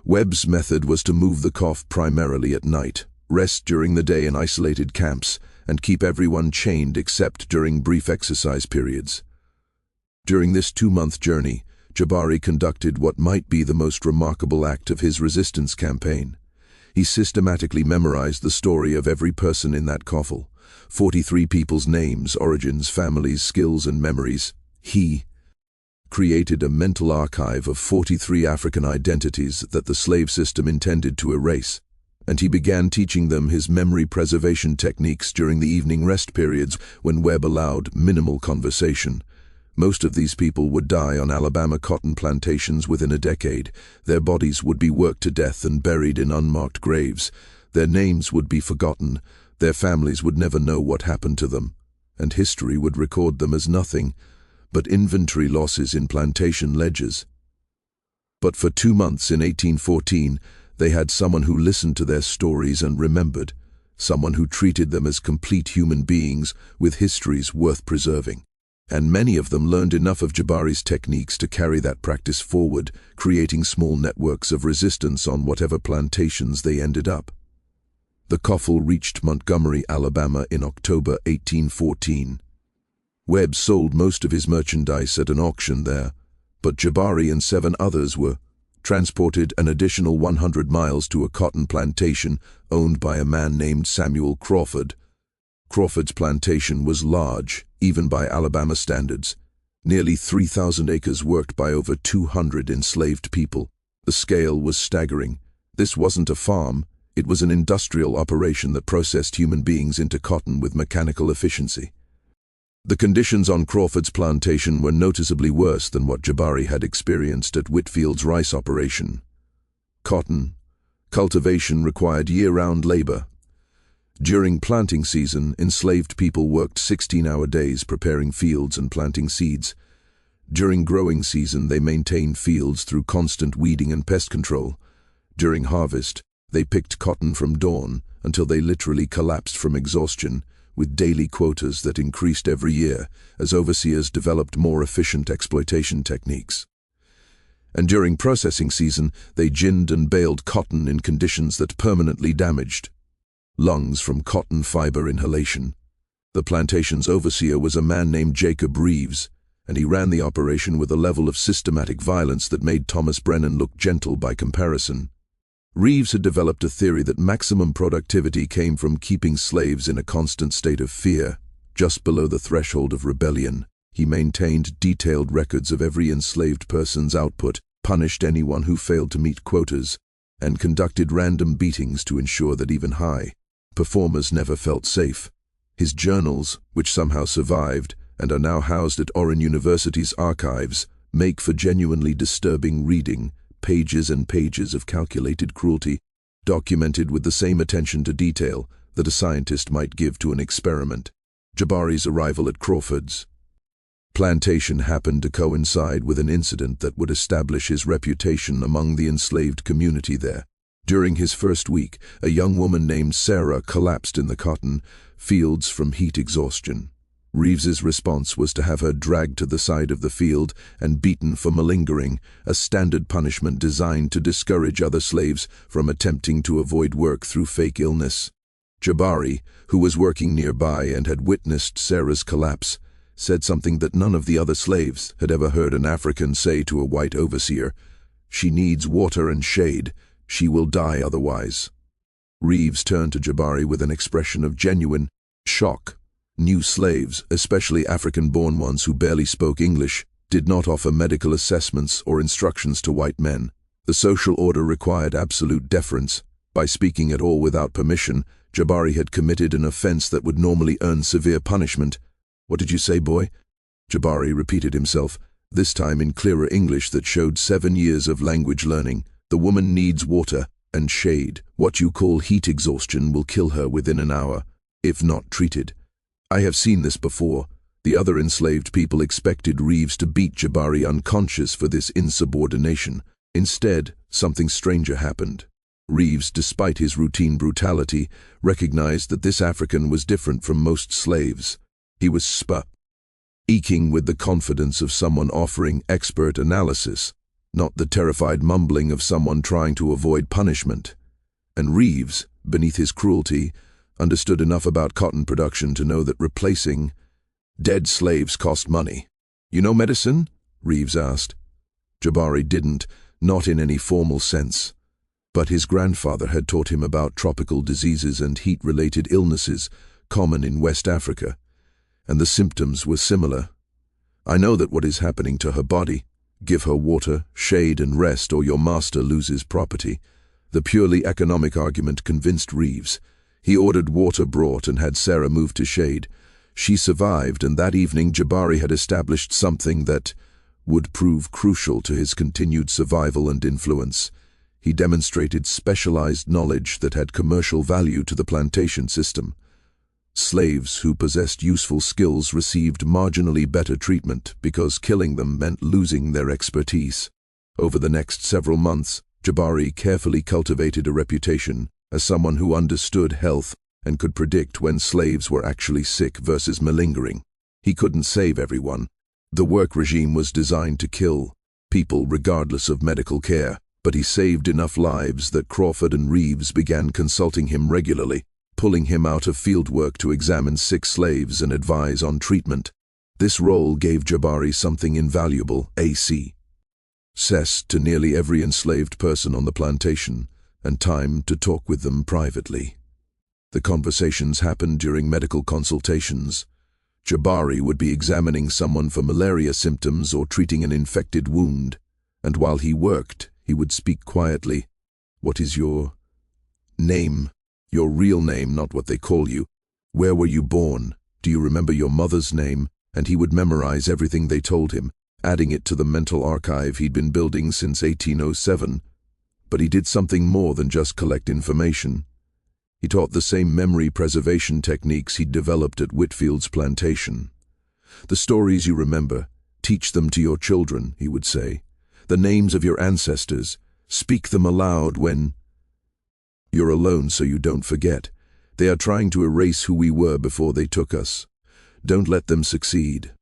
Webb's method was to move the coff primarily at night. rest during the day in isolated camps, and keep everyone chained except during brief exercise periods. During this 2-month journey, Jabari conducted what might be the most remarkable act of his resistance campaign. He systematically memorized the story of every person in that coffle, 43 people's names, origins, families, skills, and memories. He created a mental archive of 43 African identities that the slave system intended to erase, and he began teaching them his memory preservation techniques during the evening rest periods when Webb allowed minimal conversation. Most of these people would die on Alabama cotton plantations within a decade. Their bodies would be worked to death and buried in unmarked graves. Their names would be forgotten. Their families would never know what happened to them, and history would record them as nothing but inventory losses in plantation ledgers. But for 2 months in 1814, they had someone who listened to their stories and remembered, someone who treated them as complete human beings with histories worth preserving. And many of them learned enough of Jabari's techniques to carry that practice forward, creating small networks of resistance on whatever plantations they ended up. The coffle reached Montgomery, Alabama in October 1814. Webb sold most of his merchandise at an auction there, but Jabari and 7 others were transported an additional 100 miles to a cotton plantation owned by a man named Samuel Crawford. Crawford's plantation was large, even by Alabama standards. Nearly 3,000 acres worked by over 200 enslaved people. The scale was staggering. This wasn't a farm, it was an industrial operation that processed human beings into cotton with mechanical efficiency. The conditions on Crawford's plantation were noticeably worse than what Jabari had experienced at Whitfield's rice operation. Cotton cultivation required year-round labor. During planting season, enslaved people worked 16-hour days preparing fields and planting seeds. During growing season, they maintained fields through constant weeding and pest control. During harvest, they picked cotton from dawn until they literally collapsed from exhaustion, with daily quotas that increased every year as overseers developed more efficient exploitation techniques. And during processing season, they ginned and baled cotton in conditions that permanently damaged lungs from cotton fiber inhalation. The plantation's overseer was a man named Jacob Reeves, and he ran the operation with a level of systematic violence that made Thomas Brennan look gentle by comparison. Reeves had developed a theory that maximum productivity came from keeping slaves in a constant state of fear, just below the threshold of rebellion. He maintained detailed records of every enslaved person's output, punished anyone who failed to meet quotas, and conducted random beatings to ensure that even high performers never felt safe. His journals, which somehow survived and are now housed at Oren University's archives, make for genuinely disturbing reading. Pages and pages of calculated cruelty, documented with the same attention to detail that a scientist might give to an experiment. Jabari's arrival at Crawford's plantation happened to coincide with an incident that would establish his reputation among the enslaved community there. During his first week, a young woman named Sarah collapsed in the cotton fields from heat exhaustion. Reeves's response was to have her dragged to the side of the field and beaten for malingering, a standard punishment designed to discourage other slaves from attempting to avoid work through fake illness. Jabari, who was working nearby and had witnessed Sarah's collapse, said something that none of the other slaves had ever heard an African say to a white overseer: "She needs water and shade. She will die otherwise." Reeves turned to Jabari with an expression of genuine shock. New slaves, especially African-born ones who barely spoke English, did not offer medical assessments or instructions to white men. The social order required absolute deference. By speaking at all without permission, Jabari had committed an offense that would normally earn severe punishment. "What did you say, boy?" Jabari repeated himself, this time in clearer English that showed 7 years of language learning. "The woman needs water and shade. What you call heat exhaustion will kill her within an hour, if not treated." I have seen this before. The other enslaved people expected Reeves to beat Jabari unconscious for this insubordination. Instead, something stranger happened. Reeves, despite his routine brutality, recognized that this African was different from most slaves. He was speaking with the confidence of someone offering expert analysis, not the terrified mumbling of someone trying to avoid punishment. And Reeves, beneath his cruelty, understood enough about cotton production to know that replacing dead slaves cost money. "You know medicine?" Reeves asked. Jabari didn't, not in any formal sense. But his grandfather had taught him about tropical diseases and heat-related illnesses common in West Africa, and the symptoms were similar. "I know that what is happening to her body. Give her water, shade, and rest, or your master loses property." The purely economic argument convinced Reeves. He ordered water brought and had Sarah moved to shade. She survived, and that evening Jabari had established something that would prove crucial to his continued survival and influence. He demonstrated specialized knowledge that had commercial value to the plantation system. Slaves who possessed useful skills received marginally better treatment because killing them meant losing their expertise. Over the next several months, Jabari carefully cultivated a reputation as someone who understood health and could predict when slaves were actually sick versus malingering. He couldn't save everyone. The work regime was designed to kill people regardless of medical care, but he saved enough lives that Crawford and Reeves began consulting him regularly, pulling him out of field work to examine sick slaves and advise on treatment. This role gave Jabari something invaluable, access to nearly every enslaved person on the plantation, and time to talk with them privately. The conversations happened during medical consultations. Jabari would be examining someone for malaria symptoms or treating an infected wound, and while he worked, he would speak quietly. "What is your name? Your real name, not what they call you. Where were you born? Do you remember your mother's name?" And he would memorize everything they told him, adding it to the mental archive he'd been building since 1807. But he did something more than just collect information. He taught the same memory preservation techniques he'd developed at Whitfield's plantation. "The stories you remember, teach them to your children," he would say. "The names of your ancestors, speak them aloud when you're alone so you don't forget. They are trying to erase who we were before they took us. Don't let them succeed."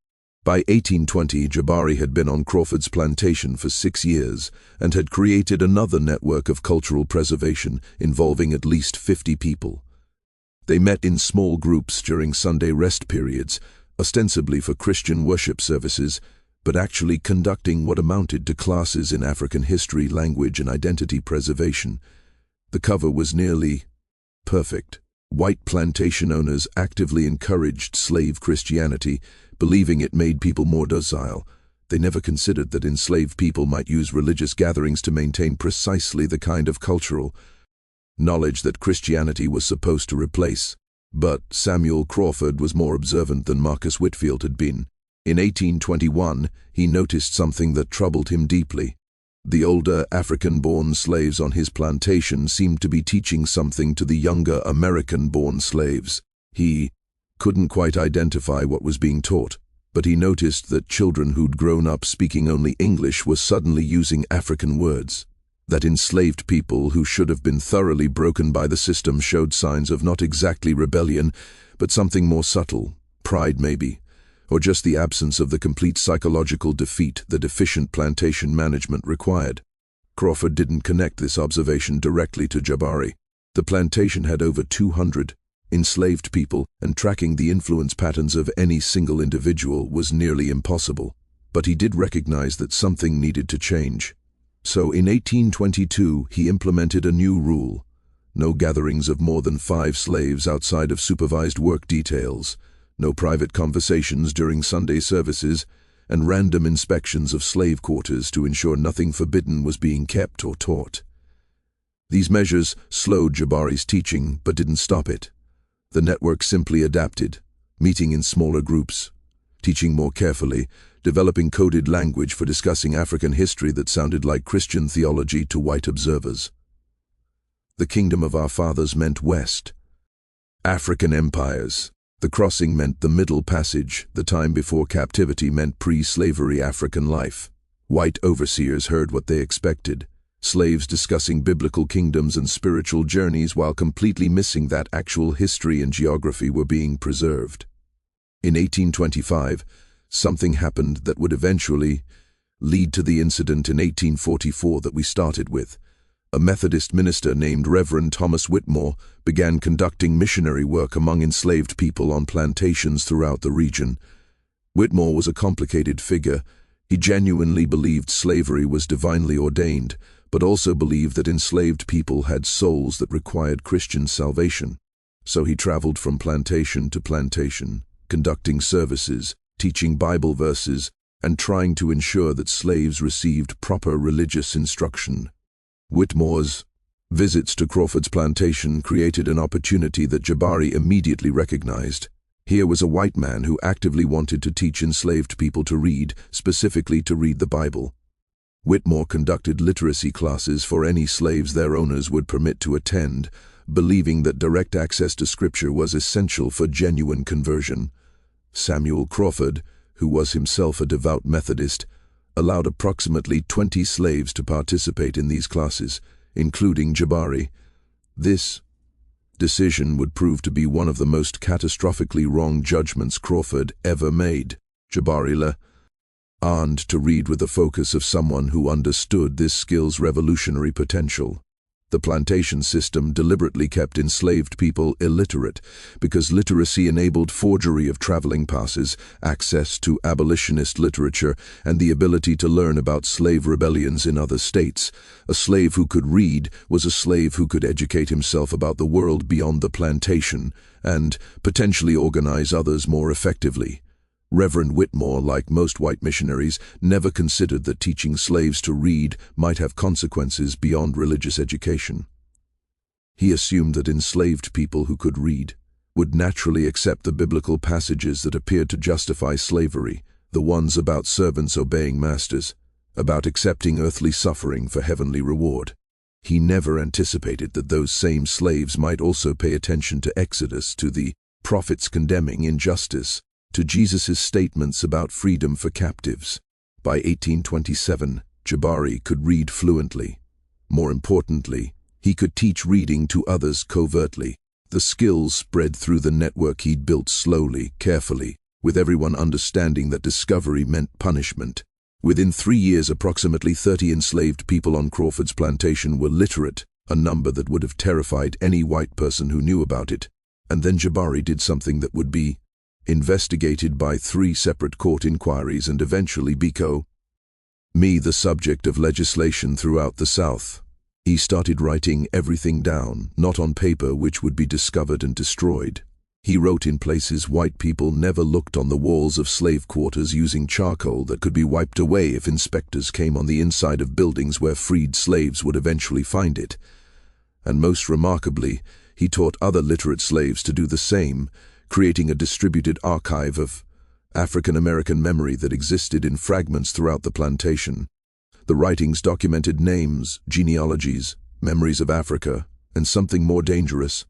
By 1820, Jabari had been on Crawford's plantation for 6 years and had created another network of cultural preservation involving at least 50 people. They met in small groups during Sunday rest periods, ostensibly for Christian worship services, but actually conducting what amounted to classes in African history, language, and identity preservation. The cover was nearly perfect. White plantation owners actively encouraged slave Christianity, believing it made people more docile. They never considered that enslaved people might use religious gatherings to maintain precisely the kind of cultural knowledge that Christianity was supposed to replace. But Samuel Crawford was more observant than Marcus Whitfield had been. In 1821, he noticed something that troubled him deeply. The older African-born slaves on his plantation seemed to be teaching something to the younger American-born slaves. He couldn't quite identify what was being taught, but he noticed that children who'd grown up speaking only English were suddenly using African words. That enslaved people who should have been thoroughly broken by the system showed signs of not exactly rebellion, but something more subtle, pride maybe, or just the absence of the complete psychological defeat that efficient plantation management required. Crawford didn't connect this observation directly to Jabari. The plantation had over 200 enslaved people, and tracking the influence patterns of any single individual was nearly impossible. But he did recognize that something needed to change. So in 1822, he implemented a new rule: no gatherings of more than 5 slaves outside of supervised work details, no private conversations during Sunday services, and random inspections of slave quarters to ensure nothing forbidden was being kept or taught. These measures slowed Jabari's teaching, but didn't stop it. The network simply adapted, meeting in smaller groups, teaching more carefully, developing coded language for discussing African history that sounded like Christian theology to white observers. The kingdom of our fathers meant West. African empires. The crossing meant the Middle Passage. The time before captivity meant pre-slavery African life. White overseers heard what they expected. Slaves discussing biblical kingdoms and spiritual journeys while completely missing that actual history and geography were being preserved. In 1825, something happened that would eventually lead to the incident in 1844 that we started with. a Methodist minister named Reverend Thomas Whitmore began conducting missionary work among enslaved people on plantations throughout the region. Whitmore was a complicated figure. He genuinely believed slavery was divinely ordained, but also believed that enslaved people had souls that required Christian salvation. So he traveled from plantation to plantation, conducting services, teaching Bible verses, and trying to ensure that slaves received proper religious instruction. Whitmore's visits to Crawford's plantation created an opportunity that Jabari immediately recognized. Here was a white man who actively wanted to teach enslaved people to read, specifically to read the Bible. Whitmore conducted literacy classes for any slaves their owners would permit to attend, believing that direct access to Scripture was essential for genuine conversion. Samuel Crawford, who was himself a devout Methodist, allowed approximately 20 slaves to participate in these classes, including Jabari. This decision would prove to be one of the most catastrophically wrong judgments Crawford ever made. Jabari learned to read with the focus of someone who understood this skill's revolutionary potential. The plantation system deliberately kept enslaved people illiterate because literacy enabled forgery of traveling passes, access to abolitionist literature, and the ability to learn about slave rebellions in other states. A slave who could read was a slave who could educate himself about the world beyond the plantation and potentially organize others more effectively. Reverend Whitmore, like most white missionaries, never considered that teaching slaves to read might have consequences beyond religious education. He assumed that enslaved people who could read would naturally accept the biblical passages that appeared to justify slavery, the ones about servants obeying masters, about accepting earthly suffering for heavenly reward. He never anticipated that those same slaves might also pay attention to Exodus, to the prophets condemning injustice, to Jesus' statements about freedom for captives. By 1827, Jabari could read fluently. More importantly, he could teach reading to others covertly. The skills spread through the network he'd built slowly, carefully, with everyone understanding that discovery meant punishment. Within 3 years, approximately 30 enslaved people on Crawford's plantation were literate, a number that would have terrified any white person who knew about it. And then Jabari did something that would be investigated by 3 separate court inquiries and eventually became the subject of legislation throughout the South. He started writing everything down, not on paper which would be discovered and destroyed. He wrote in places white people never looked, on the walls of slave quarters, using charcoal that could be wiped away if inspectors came on the inside of buildings where freed slaves would eventually find it. And most remarkably, he taught other literate slaves to do the same, creating a distributed archive of African American memory that existed in fragments throughout the plantation. The writings documented names, genealogies, memories of Africa, and something more dangerous,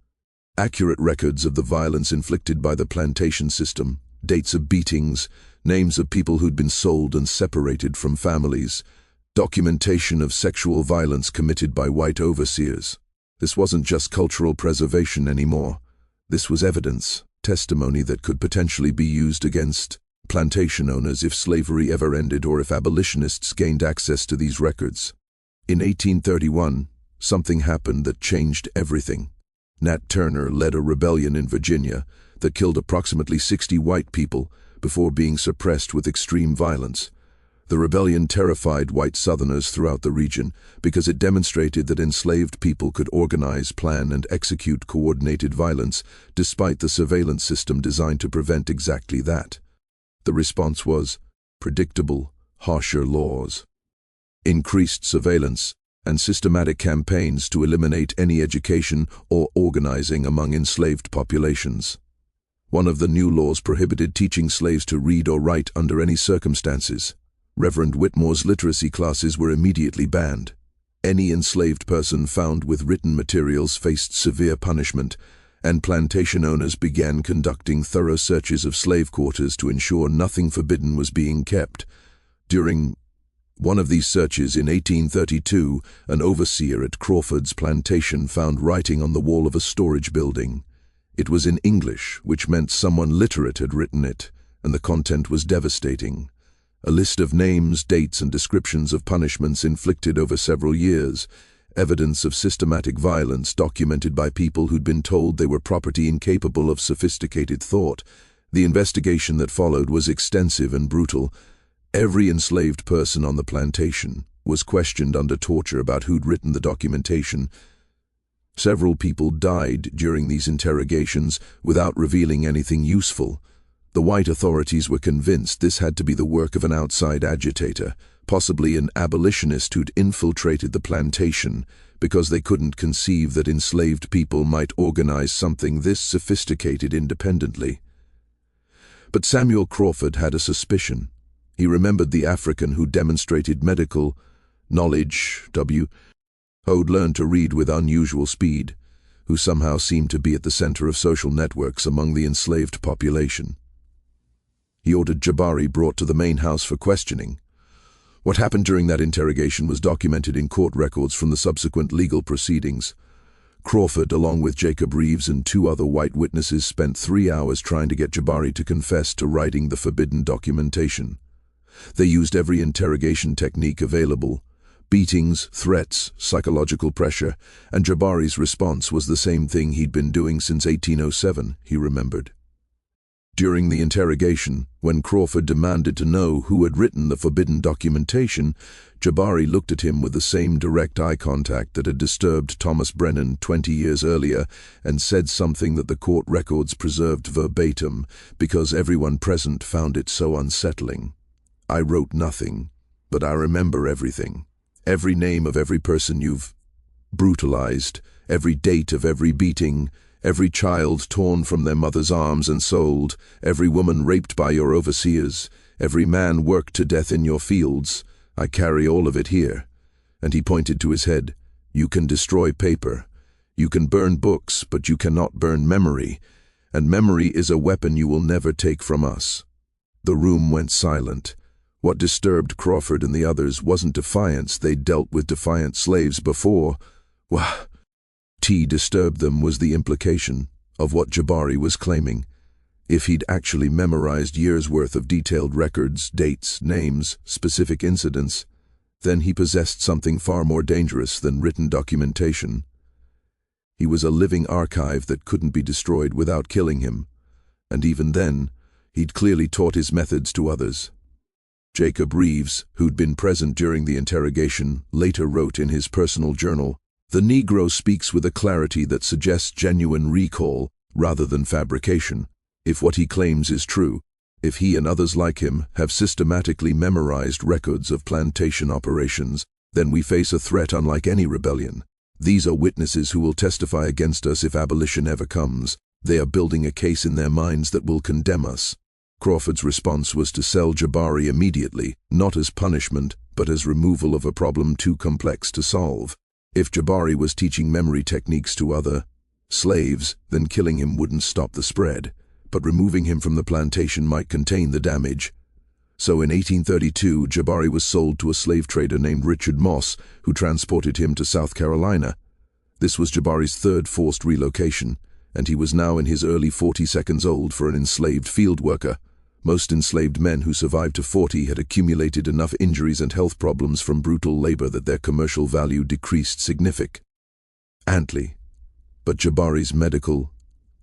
accurate records of the violence inflicted by the plantation system, dates of beatings, names of people who'd been sold and separated from families, documentation of sexual violence committed by white overseers. This wasn't just cultural preservation anymore. This was evidence, testimony that could potentially be used against plantation owners if slavery ever ended or if abolitionists gained access to these records. In 1831, something happened that changed everything. Nat Turner led a rebellion in Virginia that killed approximately 60 white people before being suppressed with extreme violence. The rebellion terrified white Southerners throughout the region because it demonstrated that enslaved people could organize, plan, and execute coordinated violence despite the surveillance system designed to prevent exactly that. The response was predictable, harsher laws, increased surveillance, and systematic campaigns to eliminate any education or organizing among enslaved populations. One of the new laws prohibited teaching slaves to read or write under any circumstances. Reverend Whitmore's literacy classes were immediately banned. Any enslaved person found with written materials faced severe punishment, and plantation owners began conducting thorough searches of slave quarters to ensure nothing forbidden was being kept. During one of these searches in 1832, an overseer at Crawford's plantation found writing on the wall of a storage building. It was in English, which meant someone literate had written it, and the content was devastating. A list of names, dates, and descriptions of punishments inflicted over several years. evidence of systematic violence documented by people who'd been told they were property incapable of sophisticated thought. The investigation that followed was extensive and brutal. Every enslaved person on the plantation was questioned under torture about who'd written the documentation. Several people died during these interrogations without revealing anything useful. The white authorities were convinced this had to be the work of an outside agitator, possibly an abolitionist who'd infiltrated the plantation, because they couldn't conceive that enslaved people might organize something this sophisticated independently. But Samuel Crawford had a suspicion. He remembered the African who demonstrated medical knowledge, who'd learned to read with unusual speed, who somehow seemed to be at the center of social networks among the enslaved population. He ordered Jabari brought to the main house for questioning. What happened during that interrogation was documented in court records from the subsequent legal proceedings. Crawford, along with Jacob Reeves and 2 other white witnesses, spent 3 hours trying to get Jabari to confess to writing the forbidden documentation. They used every interrogation technique available: beatings, threats, psychological pressure, and Jabari's response was the same thing he'd been doing since 1807, he remembered. During the interrogation, when Crawford demanded to know who had written the forbidden documentation, Jabari looked at him with the same direct eye contact that had disturbed Thomas Brennan 20 years earlier and said something that the court records preserved verbatim because everyone present found it so unsettling. "I wrote nothing, but I remember everything. Every name of every person you've brutalized, every date of every beating, every child torn from their mother's arms and sold, every woman raped by your overseers, every man worked to death in your fields. I carry all of it here." And he pointed to his head. "You can destroy paper. You can burn books, but you cannot burn memory. And memory is a weapon you will never take from us." The room went silent. What disturbed Crawford and the others wasn't defiance. They'd dealt with defiant slaves before. What disturbed them was the implication of what Jabari was claiming. If he'd actually memorized years' worth of detailed records, dates, names, specific incidents, then he possessed something far more dangerous than written documentation. He was a living archive that couldn't be destroyed without killing him. And even then, he'd clearly taught his methods to others. Jacob Reeves, who'd been present during the interrogation, later wrote in his personal journal, "The Negro speaks with a clarity that suggests genuine recall rather than fabrication. If what he claims is true, if he and others like him have systematically memorized records of plantation operations, then we face a threat unlike any rebellion. These are witnesses who will testify against us if abolition ever comes. They are building a case in their minds that will condemn us." Crawford's response was to sell Jabari immediately, not as punishment, but as removal of a problem too complex to solve. If Jabari was teaching memory techniques to other slaves, then killing him wouldn't stop the spread, but removing him from the plantation might contain the damage. So in 1832, Jabari was sold to a slave trader named Richard Moss, who transported him to South Carolina. This was Jabari's 3rd forced relocation, and he was now in his early 42 old for an enslaved field worker. Most enslaved men who survived to 40 had accumulated enough injuries and health problems from brutal labor that their commercial value decreased significantly. But Jabari's medical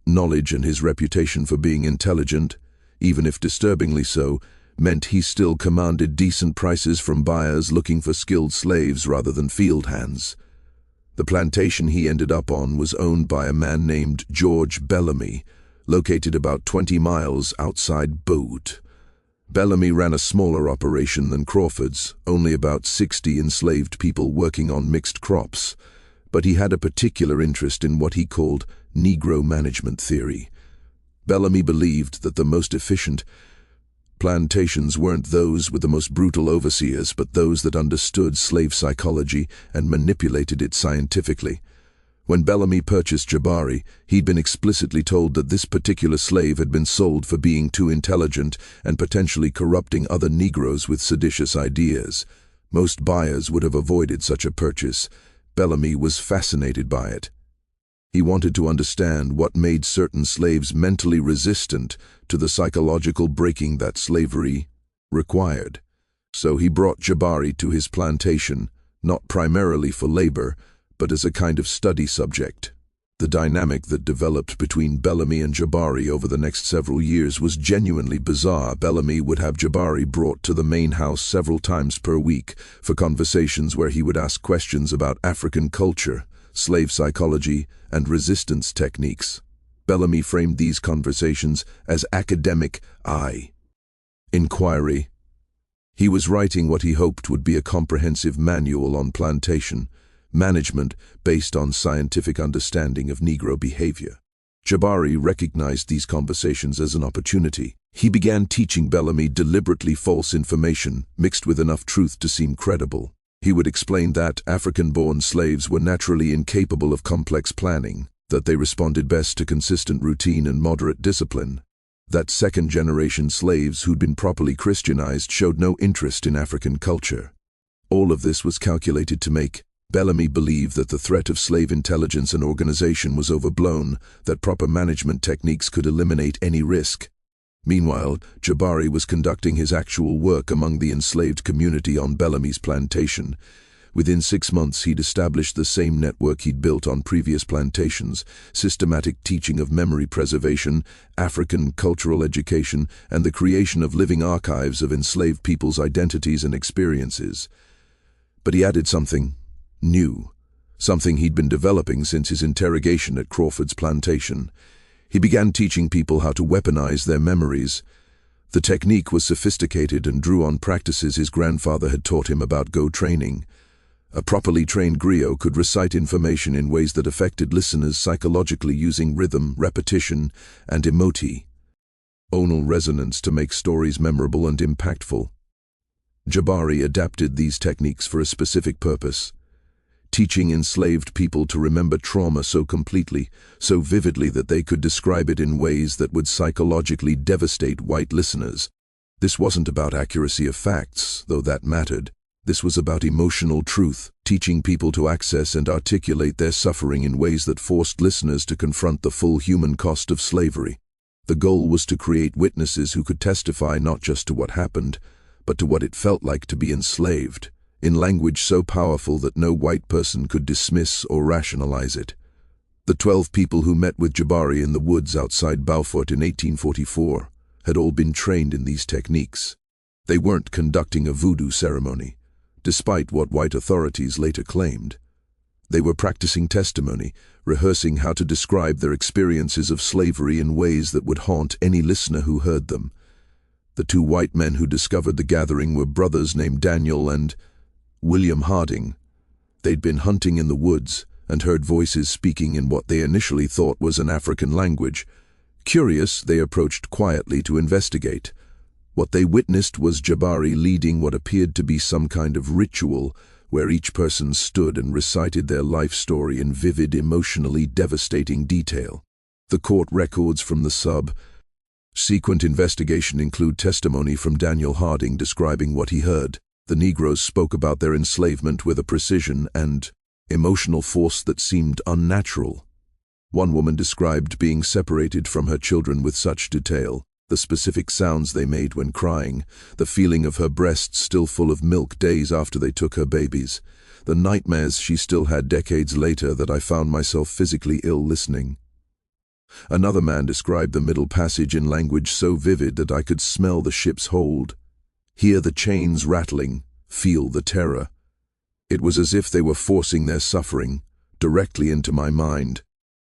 knowledge and his reputation for being intelligent, even if disturbingly so, meant he still commanded decent prices from buyers looking for skilled slaves rather than field hands. The plantation he ended up on was owned by a man named George Bellamy, located about 20 miles outside Beaufort. Bellamy ran a smaller operation than Crawford's, only about 60 enslaved people working on mixed crops, but he had a particular interest in what he called Negro management theory. Bellamy believed that the most efficient plantations weren't those with the most brutal overseers, but those that understood slave psychology and manipulated it scientifically. When Bellamy purchased Jabari, he'd been explicitly told that this particular slave had been sold for being too intelligent and potentially corrupting other Negroes with seditious ideas. Most buyers would have avoided such a purchase. Bellamy was fascinated by it. He wanted to understand what made certain slaves mentally resistant to the psychological breaking that slavery required. So he brought Jabari to his plantation, not primarily for labor, but as a kind of study subject. The dynamic that developed between Bellamy and Jabari over the next several years was genuinely bizarre. Bellamy would have Jabari brought to the main house several times per week for conversations where he would ask questions about African culture, slave psychology, and resistance techniques. Bellamy framed these conversations as academic inquiry. He was writing what he hoped would be a comprehensive manual on plantation management based on scientific understanding of Negro behavior. Jabari recognized these conversations as an opportunity. He began teaching Bellamy deliberately false information mixed with enough truth to seem credible. He would explain that African-born slaves were naturally incapable of complex planning, that they responded best to consistent routine and moderate discipline, that second-generation slaves who'd been properly Christianized showed no interest in African culture. All of this was calculated to make Bellamy believed that the threat of slave intelligence and organization was overblown, that proper management techniques could eliminate any risk. Meanwhile, Jabari was conducting his actual work among the enslaved community on Bellamy's plantation. Within 6 months, he'd established the same network he'd built on previous plantations: systematic teaching of memory preservation, African cultural education, and the creation of living archives of enslaved people's identities and experiences. But he added something new, something he'd been developing since his interrogation at Crawford's plantation. He began teaching people how to weaponize their memories. The technique was sophisticated and drew on practices his grandfather had taught him about go training. A properly trained griot could recite information in ways that affected listeners psychologically using rhythm, repetition, and emoticon resonance to make stories memorable and impactful. Jabari adapted these techniques for a specific purpose: teaching enslaved people to remember trauma so completely, so vividly that they could describe it in ways that would psychologically devastate white listeners. This wasn't about accuracy of facts, though that mattered. This was about emotional truth, teaching people to access and articulate their suffering in ways that forced listeners to confront the full human cost of slavery. The goal was to create witnesses who could testify not just to what happened, but to what it felt like to be enslaved, in language so powerful that no white person could dismiss or rationalize it. The 12 people who met with Jabari in the woods outside Beaufort in 1844 had all been trained in these techniques. They weren't conducting a voodoo ceremony, despite what white authorities later claimed. They were practicing testimony, rehearsing how to describe their experiences of slavery in ways that would haunt any listener who heard them. The 2 white men who discovered the gathering were brothers named Daniel and William Harding. They'd been hunting in the woods and heard voices speaking in what they initially thought was an African language. Curious, they approached quietly to investigate. What they witnessed was Jabari leading what appeared to be some kind of ritual where each person stood and recited their life story in vivid, emotionally devastating detail. The court records from the subsequent investigation include testimony from Daniel Harding describing what he heard. The Negroes spoke about their enslavement with a precision and emotional force that seemed unnatural. One woman described being separated from her children with such detail, the specific sounds they made when crying, the feeling of her breasts still full of milk days after they took her babies, the nightmares she still had decades later that I found myself physically ill listening. Another man described the Middle Passage in language so vivid that I could smell the ship's hold, hear the chains rattling, feel the terror. It was as if they were forcing their suffering directly into my mind.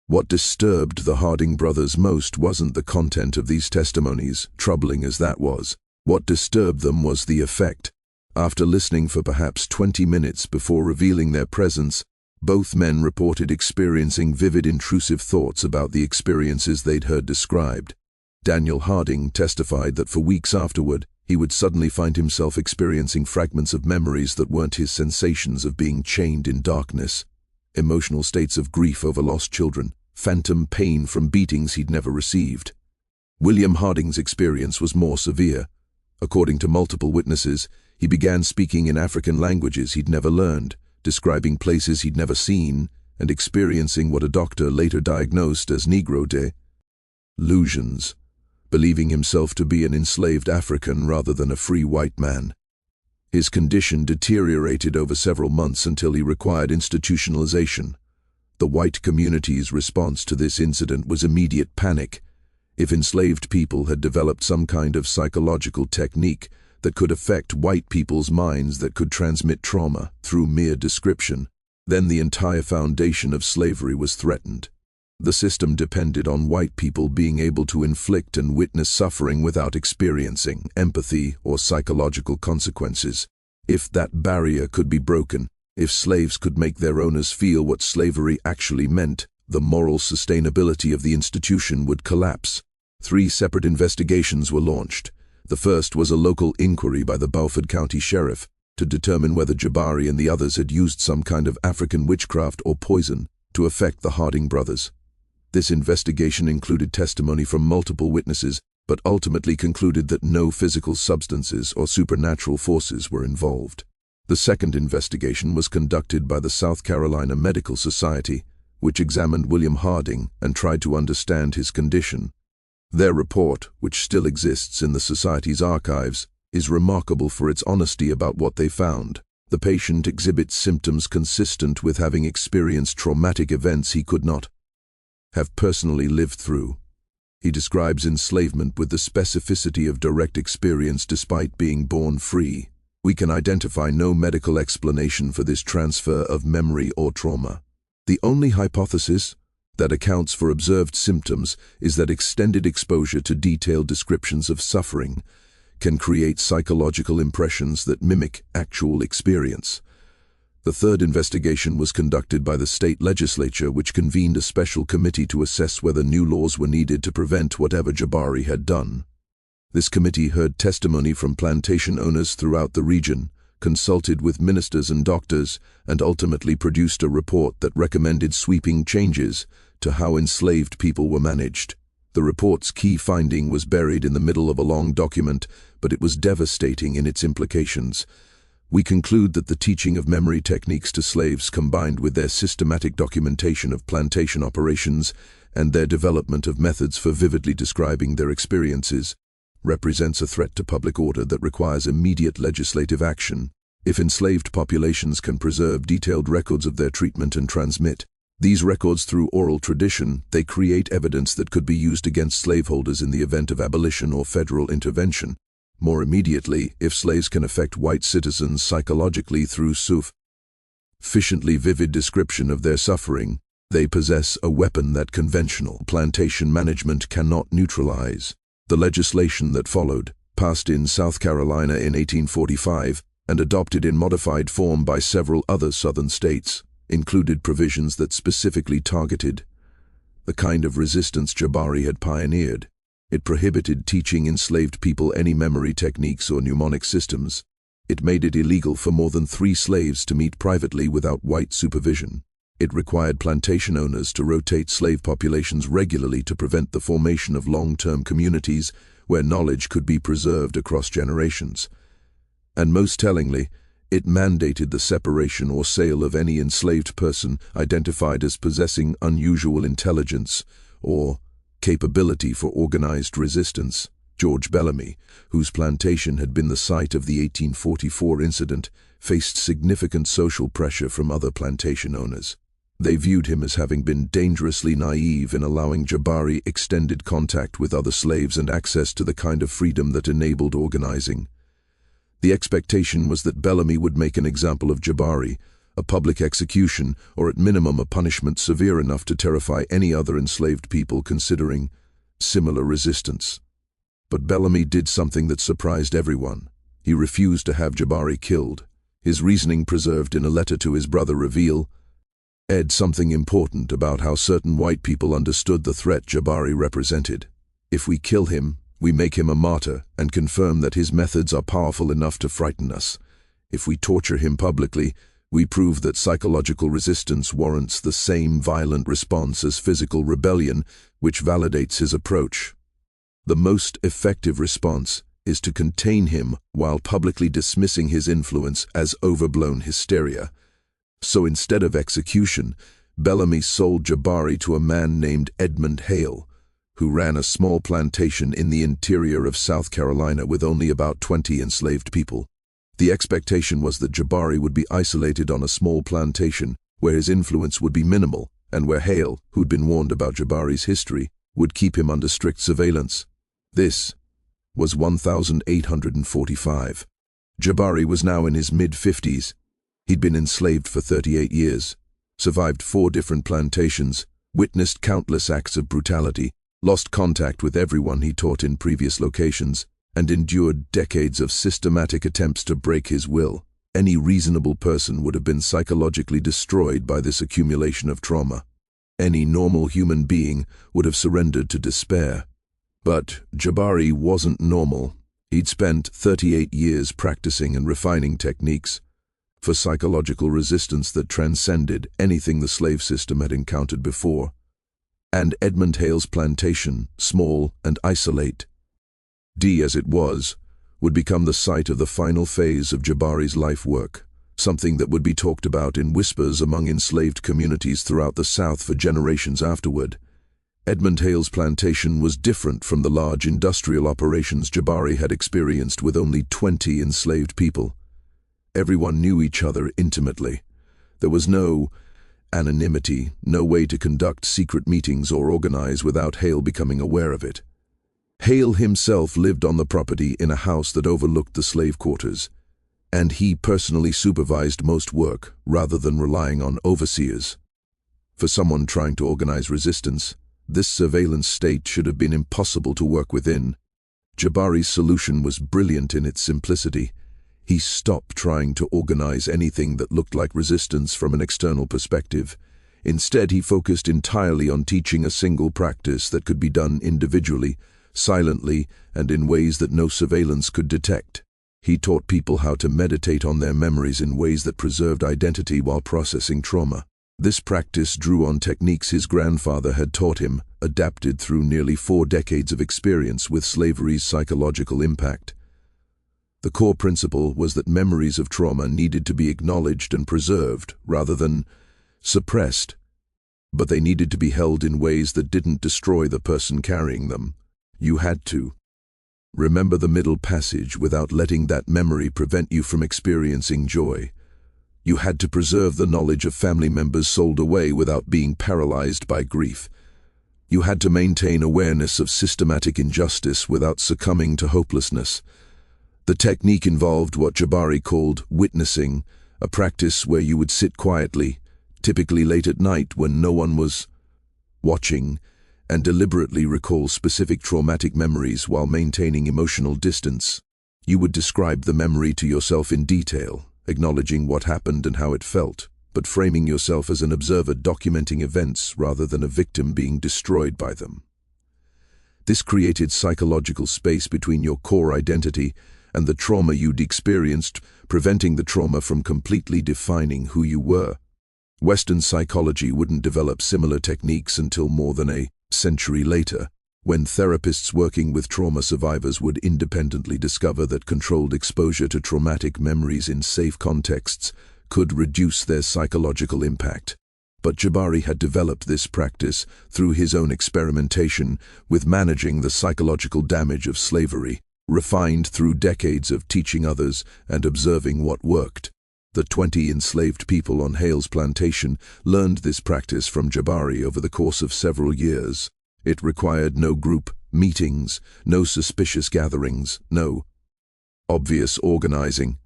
What disturbed the Harding brothers most wasn't the content of these testimonies, troubling as that was. What disturbed them was the effect. After listening for perhaps 20 minutes before revealing their presence, both men reported experiencing vivid intrusive thoughts about the experiences they'd heard described. Daniel Harding testified that for weeks afterward, he would suddenly find himself experiencing fragments of memories that weren't his sensations of being chained in darkness, emotional states of grief over lost children, phantom pain from beatings he'd never received. William Harding's experience was more severe. According to multiple witnesses, he began speaking in African languages he'd never learned, describing places he'd never seen, and experiencing what a doctor later diagnosed as Negro delusions, believing himself to be an enslaved African rather than a free white man. His condition deteriorated over several months until he required institutionalization. The white community's response to this incident was immediate panic. If enslaved people had developed some kind of psychological technique that could affect white people's minds that could transmit trauma through mere description, then the entire foundation of slavery was threatened. The system depended on white people being able to inflict and witness suffering without experiencing empathy or psychological consequences. If that barrier could be broken, if slaves could make their owners feel what slavery actually meant, the moral sustainability of the institution would collapse. 3 separate investigations were launched. The first was a local inquiry by the Beaufort County Sheriff to determine whether Jabari and the others had used some kind of African witchcraft or poison to affect the Harding brothers. This investigation included testimony from multiple witnesses, but ultimately concluded that no physical substances or supernatural forces were involved. The second investigation was conducted by the South Carolina Medical Society, which examined William Harding and tried to understand his condition. Their report, which still exists in the Society's archives, is remarkable for its honesty about what they found. The patient exhibits symptoms consistent with having experienced traumatic events he could not have personally lived through. He describes enslavement with the specificity of direct experience despite being born free. We can identify no medical explanation for this transfer of memory or trauma. The only hypothesis that accounts for observed symptoms is that extended exposure to detailed descriptions of suffering can create psychological impressions that mimic actual experience. The third investigation was conducted by the state legislature, which convened a special committee to assess whether new laws were needed to prevent whatever Jabari had done. This committee heard testimony from plantation owners throughout the region, consulted with ministers and doctors, and ultimately produced a report that recommended sweeping changes to how enslaved people were managed. The report's key finding was buried in the middle of a long document, but it was devastating in its implications. We conclude that the teaching of memory techniques to slaves, combined with their systematic documentation of plantation operations and their development of methods for vividly describing their experiences, represents a threat to public order that requires immediate legislative action. If enslaved populations can preserve detailed records of their treatment and transmit these records through oral tradition, they create evidence that could be used against slaveholders in the event of abolition or federal intervention. More immediately, if slaves can affect white citizens psychologically through sufficiently vivid description of their suffering, they possess a weapon that conventional plantation management cannot neutralize. The legislation that followed, passed in South Carolina in 1845 and adopted in modified form by several other southern states, included provisions that specifically targeted the kind of resistance Jabari had pioneered. It prohibited teaching enslaved people any memory techniques or mnemonic systems. It made it illegal for more than 3 slaves to meet privately without white supervision. It required plantation owners to rotate slave populations regularly to prevent the formation of long-term communities where knowledge could be preserved across generations. And most tellingly, it mandated the separation or sale of any enslaved person identified as possessing unusual intelligence or capability for organized resistance. George Bellamy, whose plantation had been the site of the 1844 incident, faced significant social pressure from other plantation owners. They viewed him as having been dangerously naive in allowing Jabari extended contact with other slaves and access to the kind of freedom that enabled organizing. The expectation was that Bellamy would make an example of Jabari, a public execution, or at minimum a punishment severe enough to terrify any other enslaved people considering similar resistance. But Bellamy did something that surprised everyone. He refused to have Jabari killed. His reasoning, preserved in a letter to his brother, revealed something important about how certain white people understood the threat Jabari represented. If we kill him, we make him a martyr and confirm that his methods are powerful enough to frighten us. If we torture him publicly, we prove that psychological resistance warrants the same violent response as physical rebellion, which validates his approach. The most effective response is to contain him while publicly dismissing his influence as overblown hysteria. So instead of execution, Bellamy sold Jabari to a man named Edmund Hale, who ran a small plantation in the interior of South Carolina with only about 20 enslaved people. The expectation was that Jabari would be isolated on a small plantation where his influence would be minimal and where Hale, who'd been warned about Jabari's history, would keep him under strict surveillance. This was 1845. Jabari was now in his mid-50s. He'd been enslaved for 38 years, survived 4 different plantations, witnessed countless acts of brutality, lost contact with everyone he taught in previous locations, and endured decades of systematic attempts to break his will. Any reasonable person would have been psychologically destroyed by this accumulation of trauma. Any normal human being would have surrendered to despair. But Jabari wasn't normal. He'd spent 38 years practicing and refining techniques for psychological resistance that transcended anything the slave system had encountered before. And Edmund Hale's plantation, small and isolate, as it was, would become the site of the final phase of Jabari's life work, something that would be talked about in whispers among enslaved communities throughout the South for generations afterward. Edmund Hale's plantation was different from the large industrial operations Jabari had experienced with only 20 enslaved people. Everyone knew each other intimately. There was no anonymity, no way to conduct secret meetings or organize without Hale becoming aware of it. Hale himself lived on the property in a house that overlooked the slave quarters, and he personally supervised most work rather than relying on overseers. For someone trying to organize resistance, this surveillance state should have been impossible to work within. Jabari's solution was brilliant in its simplicity. He stopped trying to organize anything that looked like resistance from an external perspective. Instead, he focused entirely on teaching a single practice that could be done individually, silently, and in ways that no surveillance could detect. He taught people how to meditate on their memories in ways that preserved identity while processing trauma. This practice drew on techniques his grandfather had taught him, adapted through nearly 4 decades of experience with slavery's psychological impact. The core principle was that memories of trauma needed to be acknowledged and preserved rather than suppressed, but they needed to be held in ways that didn't destroy the person carrying them. You had to remember the middle passage without letting that memory prevent you from experiencing joy. You had to preserve the knowledge of family members sold away without being paralyzed by grief. You had to maintain awareness of systematic injustice without succumbing to hopelessness. The technique involved what Jabari called witnessing, a practice where you would sit quietly, typically late at night when no one was watching, and deliberately recall specific traumatic memories while maintaining emotional distance. You would describe the memory to yourself in detail, acknowledging what happened and how it felt, but framing yourself as an observer documenting events rather than a victim being destroyed by them. This created psychological space between your core identity and the trauma you'd experienced, preventing the trauma from completely defining who you were. Western psychology wouldn't develop similar techniques until more than a century later, when therapists working with trauma survivors would independently discover that controlled exposure to traumatic memories in safe contexts could reduce their psychological impact. But Jabari had developed this practice through his own experimentation with managing the psychological damage of slavery, refined through decades of teaching others and observing what worked. The 20 enslaved people on Hale's plantation learned this practice from Jabari over the course of several years. It required no group meetings, no suspicious gatherings, no obvious organizing.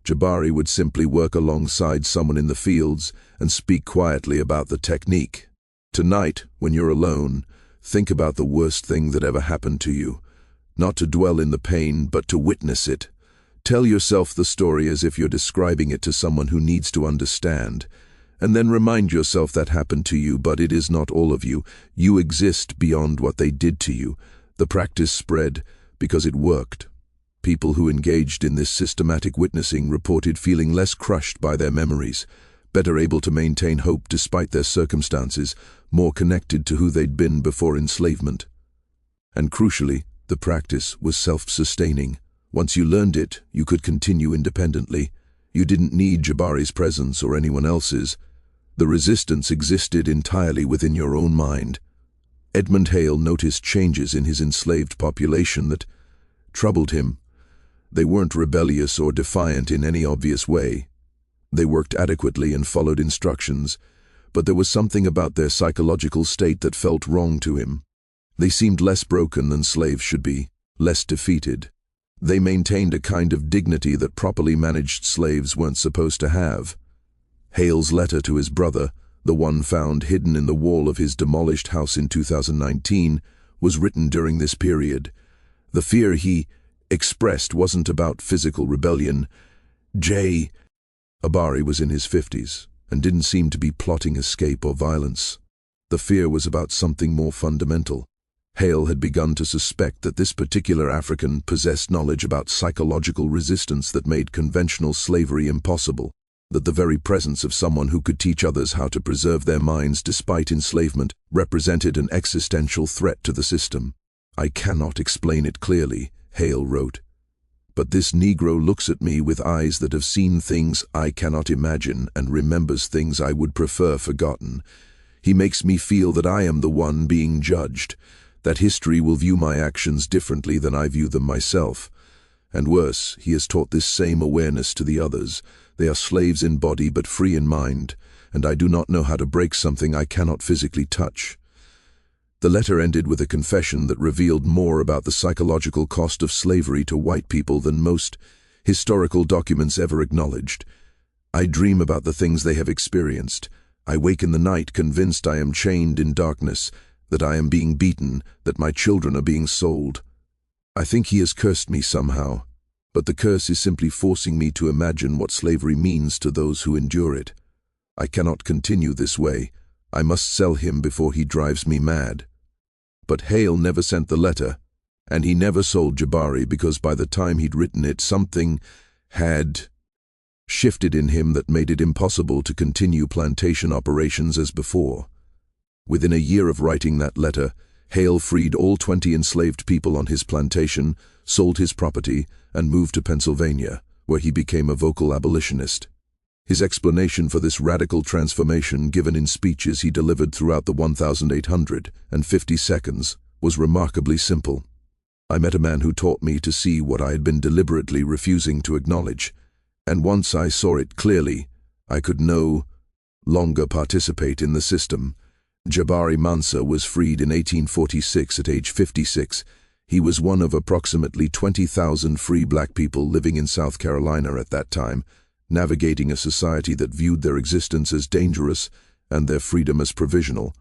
Jabari would simply work alongside someone in the fields and speak quietly about the technique. Tonight, when you're alone, think about the worst thing that ever happened to you. Not to dwell in the pain, but to witness it. Tell yourself the story as if you're describing it to someone who needs to understand. And then remind yourself that happened to you, but it is not all of you. You exist beyond what they did to you. The practice spread because it worked. People who engaged in this systematic witnessing reported feeling less crushed by their memories, better able to maintain hope despite their circumstances, more connected to who they'd been before enslavement. And crucially, the practice was self-sustaining. Once you learned it, you could continue independently. You didn't need Jabari's presence or anyone else's. The resistance existed entirely within your own mind. Edmund Hale noticed changes in his enslaved population that troubled him. They weren't rebellious or defiant in any obvious way. They worked adequately and followed instructions, but there was something about their psychological state that felt wrong to him. They seemed less broken than slaves should be, less defeated. They maintained a kind of dignity that properly managed slaves weren't supposed to have. Hale's letter to his brother, the one found hidden in the wall of his demolished house in 2019, was written during this period. The fear he expressed wasn't about physical rebellion. Jabari was in his 50s and didn't seem to be plotting escape or violence. The fear was about something more fundamental. Hale had begun to suspect that this particular African possessed knowledge about psychological resistance that made conventional slavery impossible, that the very presence of someone who could teach others how to preserve their minds despite enslavement represented an existential threat to the system. "I cannot explain it clearly," Hale wrote, "but this Negro looks at me with eyes that have seen things I cannot imagine and remembers things I would prefer forgotten. He makes me feel that I am the one being judged, that history will view my actions differently than I view them myself. And worse, he has taught this same awareness to the others. They are slaves in body but free in mind, and I do not know how to break something I cannot physically touch." The letter ended with a confession that revealed more about the psychological cost of slavery to white people than most historical documents ever acknowledged. "I dream about the things they have experienced. I wake in the night convinced I am chained in darkness, that I am being beaten, that my children are being sold. I think he has cursed me somehow, but the curse is simply forcing me to imagine what slavery means to those who endure it. I cannot continue this way. I must sell him before he drives me mad." But Hale never sent the letter, and he never sold Jabari because by the time he'd written it, something had shifted in him that made it impossible to continue plantation operations as before. Within a year of writing that letter, Hale freed all 20 enslaved people on his plantation, sold his property, and moved to Pennsylvania, where he became a vocal abolitionist. His explanation for this radical transformation, given in speeches he delivered throughout the 1,850 seconds, was remarkably simple. "I met a man who taught me to see what I had been deliberately refusing to acknowledge, and once I saw it clearly, I could no longer participate in the system." Jabari Mansa was freed in 1846 at age 56. He was one of approximately 20,000 free black people living in South Carolina at that time, navigating a society that viewed their existence as dangerous and their freedom as provisional.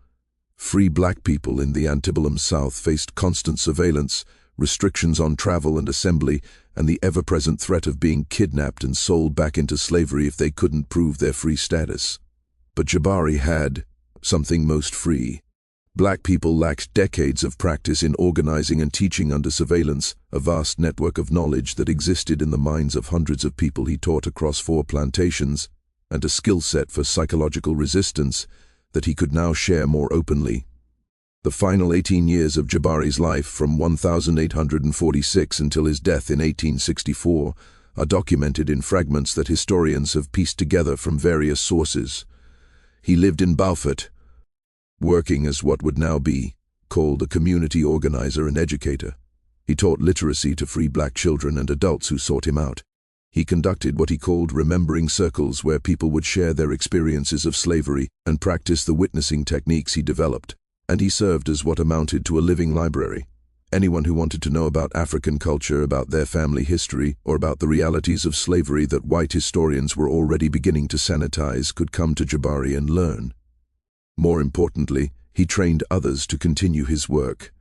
Free black people in the antebellum South faced constant surveillance, restrictions on travel and assembly, and the ever-present threat of being kidnapped and sold back into slavery if they couldn't prove their free status. But Jabari had something most free. Black people lacked decades of practice in organizing and teaching under surveillance, a vast network of knowledge that existed in the minds of hundreds of people he taught across 4 plantations, and a skill set for psychological resistance that he could now share more openly. The final 18 years of Jabari's life, from 1846 until his death in 1864, are documented in fragments that historians have pieced together from various sources. He lived in Beaufort, working as what would now be called a community organizer and educator. He taught literacy to free black children and adults who sought him out. He conducted what he called remembering circles, where people would share their experiences of slavery and practice the witnessing techniques he developed. And he served as what amounted to a living library. Anyone who wanted to know about African culture, about their family history, or about the realities of slavery that white historians were already beginning to sanitize could come to Jabari and learn. More importantly, he trained others to continue his work.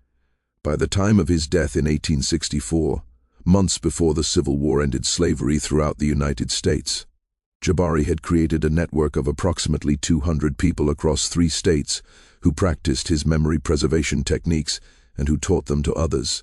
By the time of his death in 1864, months before the Civil War ended slavery throughout the United States, Jabari had created a network of approximately 200 people across 3 states who practiced his memory preservation techniques and who taught them to others.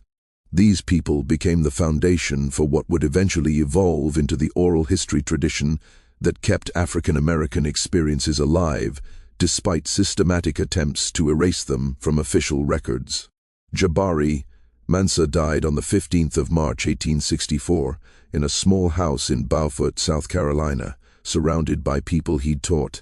These people became the foundation for what would eventually evolve into the oral history tradition that kept African American experiences alive, despite systematic attempts to erase them from official records. Jabari Mansa died on the 15th of March 1864 in a small house in Beaufort, South Carolina, surrounded by people he'd taught.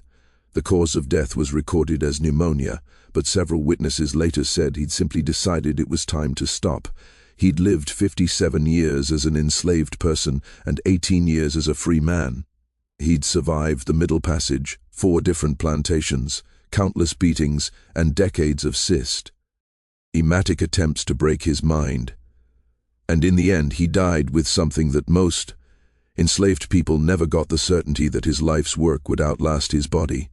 The cause of death was recorded as pneumonia, but several witnesses later said he'd simply decided it was time to stop. He'd lived 57 years as an enslaved person and 18 years as a free man. He'd survived the Middle Passage, 4 different plantations, countless beatings, and decades of systematic attempts to break his mind. And in the end, he died with something that most enslaved people never got: the certainty that his life's work would outlast his body.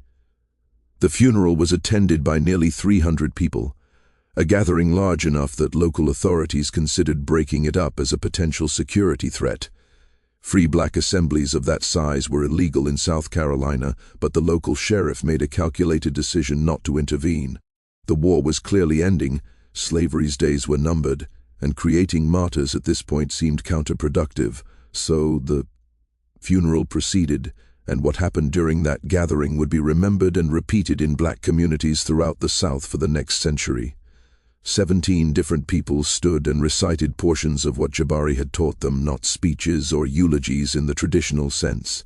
The funeral was attended by nearly 300 people, a gathering large enough that local authorities considered breaking it up as a potential security threat. Free black assemblies of that size were illegal in South Carolina, but the local sheriff made a calculated decision not to intervene. The war was clearly ending, slavery's days were numbered, and creating martyrs at this point seemed counterproductive, so the funeral proceeded, and what happened during that gathering would be remembered and repeated in black communities throughout the South for the next century. 17 different people stood and recited portions of what Jabari had taught them, not speeches or eulogies in the traditional sense.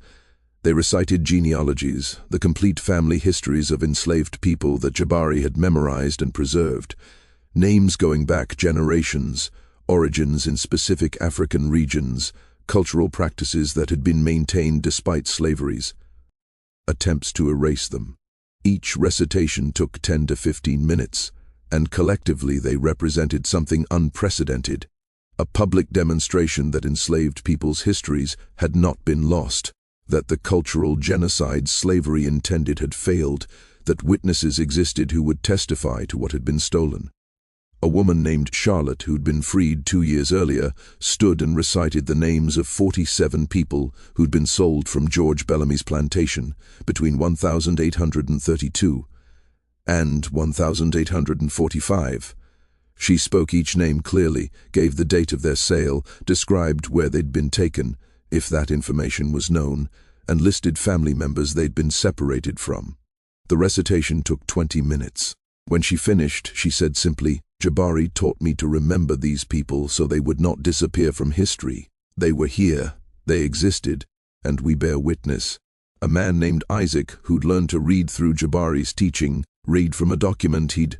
They recited genealogies, the complete family histories of enslaved people that Jabari had memorized and preserved, names going back generations, origins in specific African regions, cultural practices that had been maintained despite slavery's attempts to erase them. Each recitation took 10 to 15 minutes, and collectively they represented something unprecedented, a public demonstration that enslaved people's histories had not been lost, that the cultural genocide slavery intended had failed, that witnesses existed who would testify to what had been stolen. A woman named Charlotte, who'd been freed 2 years earlier, stood and recited the names of 47 people who'd been sold from George Bellamy's plantation between 1832 and 1845. She spoke each name clearly, gave the date of their sale, described where they'd been taken, if that information was known, and listed family members they'd been separated from. The recitation took 20 minutes. When she finished, she said simply, "Jabari taught me to remember these people so they would not disappear from history. They were here, they existed, and we bear witness." A man named Isaac, who'd learned to read through Jabari's teaching, read from a document he'd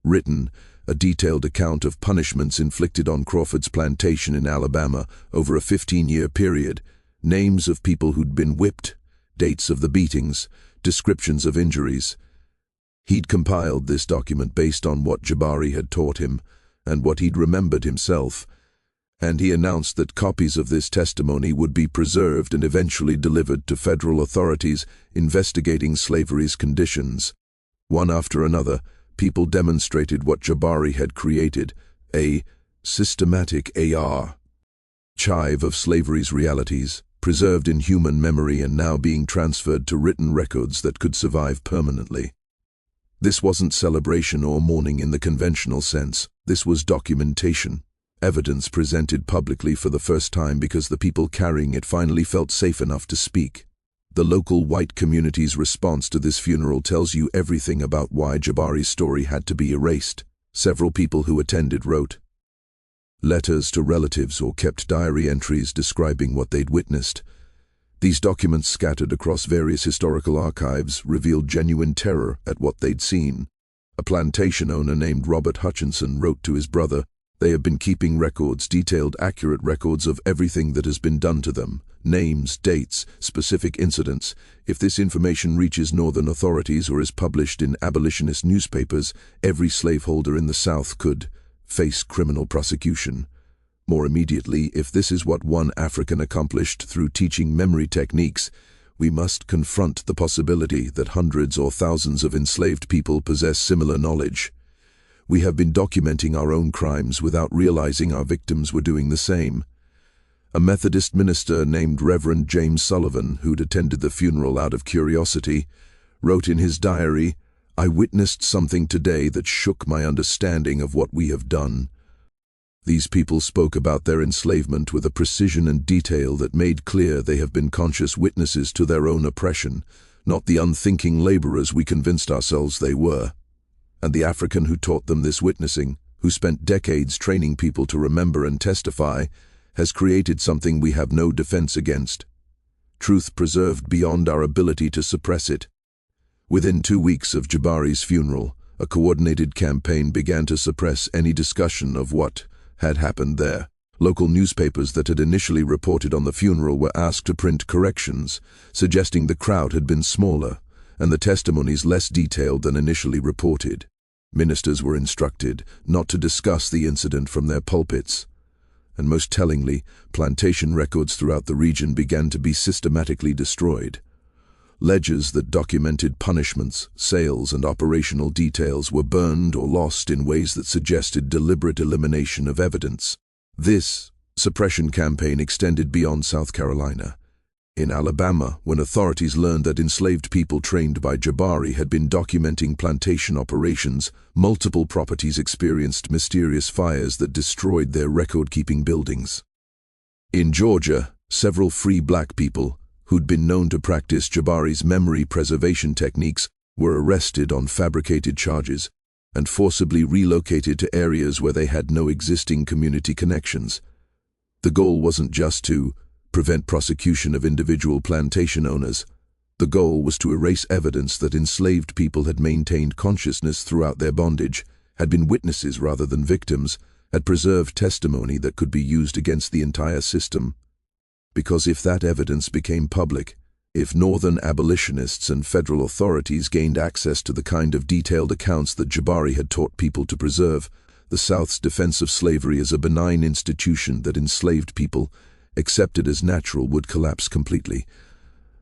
written, a detailed account of punishments inflicted on Crawford's plantation in Alabama over a 15-year period, names of people who'd been whipped, dates of the beatings, descriptions of injuries. He'd compiled this document based on what Jabari had taught him and what he'd remembered himself, and he announced that copies of this testimony would be preserved and eventually delivered to federal authorities investigating slavery's conditions. One after another, people demonstrated what Jabari had created, a systematic archive of slavery's realities, preserved in human memory and now being transferred to written records that could survive permanently. This wasn't celebration or mourning in the conventional sense. This was documentation, evidence presented publicly for the first time because the people carrying it finally felt safe enough to speak. The local white community's response to this funeral tells you everything about why Jabari's story had to be erased. Several people who attended wrote letters to relatives or kept diary entries describing what they'd witnessed. These documents, scattered across various historical archives, revealed genuine terror at what they'd seen. A plantation owner named Robert Hutchinson wrote to his brother, "They have been keeping records, detailed, accurate records of everything that has been done to them. Names, dates, specific incidents. If this information reaches Northern authorities or is published in abolitionist newspapers, every slaveholder in the South could face criminal prosecution. More immediately, if this is what one African accomplished through teaching memory techniques, we must confront the possibility that hundreds or thousands of enslaved people possess similar knowledge. We have been documenting our own crimes without realizing our victims were doing the same." A Methodist minister named Reverend James Sullivan, who'd attended the funeral out of curiosity, wrote in his diary, "I witnessed something today that shook my understanding of what we have done." These people spoke about their enslavement with a precision and detail that made clear they have been conscious witnesses to their own oppression, not the unthinking laborers we convinced ourselves they were. And the African who taught them this witnessing, who spent decades training people to remember and testify, has created something we have no defense against. Truth preserved beyond our ability to suppress it. Within 2 weeks of Jabari's funeral, a coordinated campaign began to suppress any discussion of what had happened there. Local newspapers that had initially reported on the funeral were asked to print corrections, suggesting the crowd had been smaller and the testimonies less detailed than initially reported. Ministers were instructed not to discuss the incident from their pulpits, and most tellingly, plantation records throughout the region began to be systematically destroyed. Ledgers that documented punishments, sales, and operational details were burned or lost in ways that suggested deliberate elimination of evidence. This suppression campaign extended beyond South Carolina. In Alabama, when authorities learned that enslaved people trained by Jabari had been documenting plantation operations, multiple properties experienced mysterious fires that destroyed their record-keeping buildings. In Georgia, several free black people, who'd been known to practice Jabari's memory preservation techniques, were arrested on fabricated charges and forcibly relocated to areas where they had no existing community connections. The goal wasn't just to prevent prosecution of individual plantation owners. The goal was to erase evidence that enslaved people had maintained consciousness throughout their bondage, had been witnesses rather than victims, had preserved testimony that could be used against the entire system. Because if that evidence became public, if Northern abolitionists and federal authorities gained access to the kind of detailed accounts that Jabari had taught people to preserve, the South's defense of slavery as a benign institution that enslaved people, accepted as natural, would collapse completely.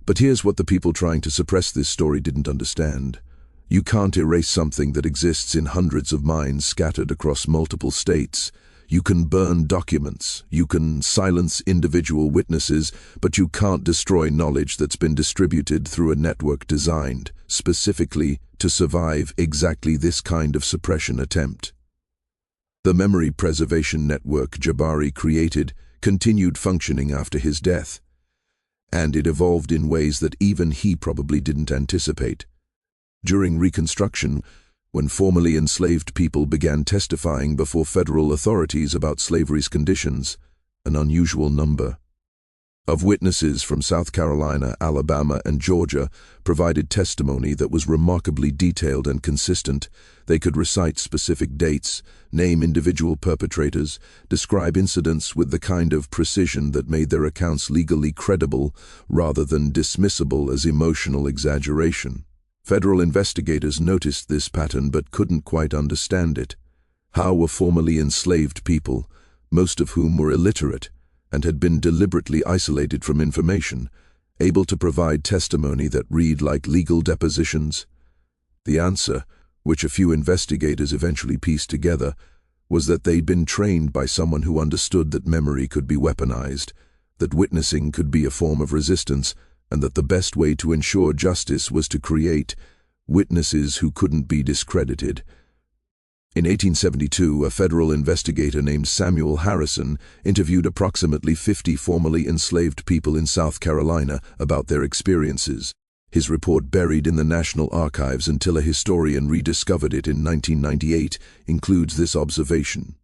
But here's what the people trying to suppress this story didn't understand. You can't erase something that exists in hundreds of minds scattered across multiple states. You can burn documents, you can silence individual witnesses, but you can't destroy knowledge that's been distributed through a network designed specifically to survive exactly this kind of suppression attempt. The memory preservation network Jabari created continued functioning after his death, and it evolved in ways that even he probably didn't anticipate. During Reconstruction, when formerly enslaved people began testifying before federal authorities about slavery's conditions, an unusual number of witnesses from South Carolina, Alabama, and Georgia provided testimony that was remarkably detailed and consistent. They could recite specific dates, name individual perpetrators, describe incidents with the kind of precision that made their accounts legally credible rather than dismissible as emotional exaggeration. Federal investigators noticed this pattern but couldn't quite understand it. How were formerly enslaved people, most of whom were illiterate and had been deliberately isolated from information, able to provide testimony that read like legal depositions? The answer, which a few investigators eventually pieced together, was that they'd been trained by someone who understood that memory could be weaponized, that witnessing could be a form of resistance, and that the best way to ensure justice was to create witnesses who couldn't be discredited. In 1872, a federal investigator named Samuel Harrison interviewed approximately 50 formerly enslaved people in South Carolina about their experiences. His report, buried in the National Archives until a historian rediscovered it in 1998, includes this observation: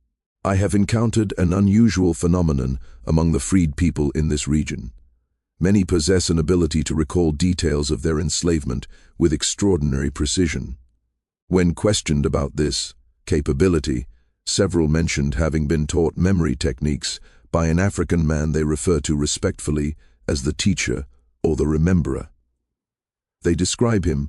"I have encountered an unusual phenomenon among the freed people in this region. Many possess an ability to recall details of their enslavement with extraordinary precision. When questioned about this capability, several mentioned having been taught memory techniques by an African man they refer to respectfully as the teacher or the rememberer. They describe him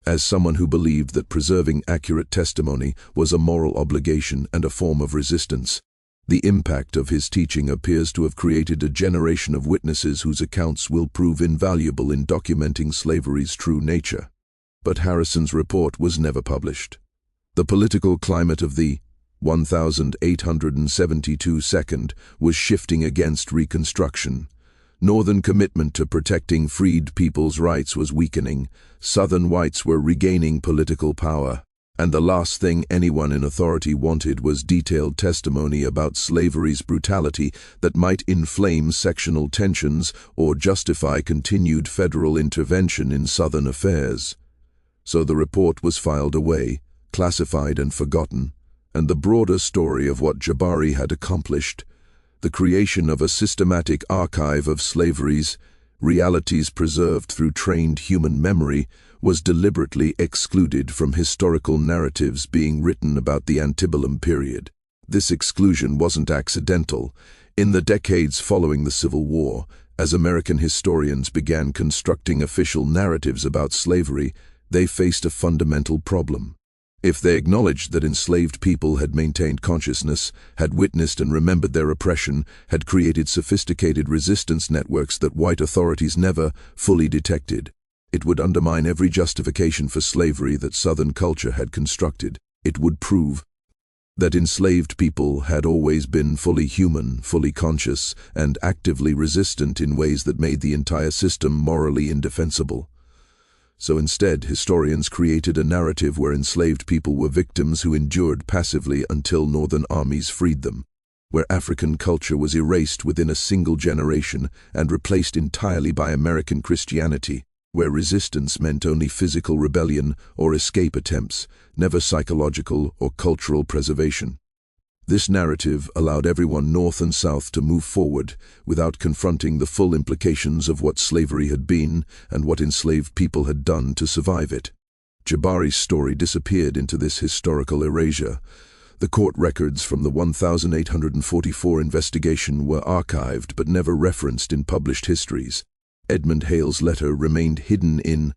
as someone who believed that preserving accurate testimony was a moral obligation and a form of resistance. The impact of his teaching appears to have created a generation of witnesses whose accounts will prove invaluable in documenting slavery's true nature." But Harrison's report was never published. The political climate of the 1872 was shifting against Reconstruction. Northern commitment to protecting freed people's rights was weakening. Southern whites were regaining political power, and the last thing anyone in authority wanted was detailed testimony about slavery's brutality that might inflame sectional tensions or justify continued federal intervention in Southern affairs. So the report was filed away, classified and forgotten, and the broader story of what Jabari had accomplished, the creation of a systematic archive of slavery's realities preserved through trained human memory, was deliberately excluded from historical narratives being written about the antebellum period. This exclusion wasn't accidental. In the decades following the Civil War, as American historians began constructing official narratives about slavery, they faced a fundamental problem. If they acknowledged that enslaved people had maintained consciousness, had witnessed and remembered their oppression, had created sophisticated resistance networks that white authorities never fully detected, it would undermine every justification for slavery that Southern culture had constructed. It would prove that enslaved people had always been fully human, fully conscious, and actively resistant in ways that made the entire system morally indefensible. So instead, historians created a narrative where enslaved people were victims who endured passively until Northern armies freed them, where African culture was erased within a single generation and replaced entirely by American Christianity, where resistance meant only physical rebellion or escape attempts, never psychological or cultural preservation. This narrative allowed everyone North and South to move forward without confronting the full implications of what slavery had been and what enslaved people had done to survive it. Jabari's story disappeared into this historical erasure. The court records from the 1844 investigation were archived but never referenced in published histories. Edmund Hale's letter remained hidden in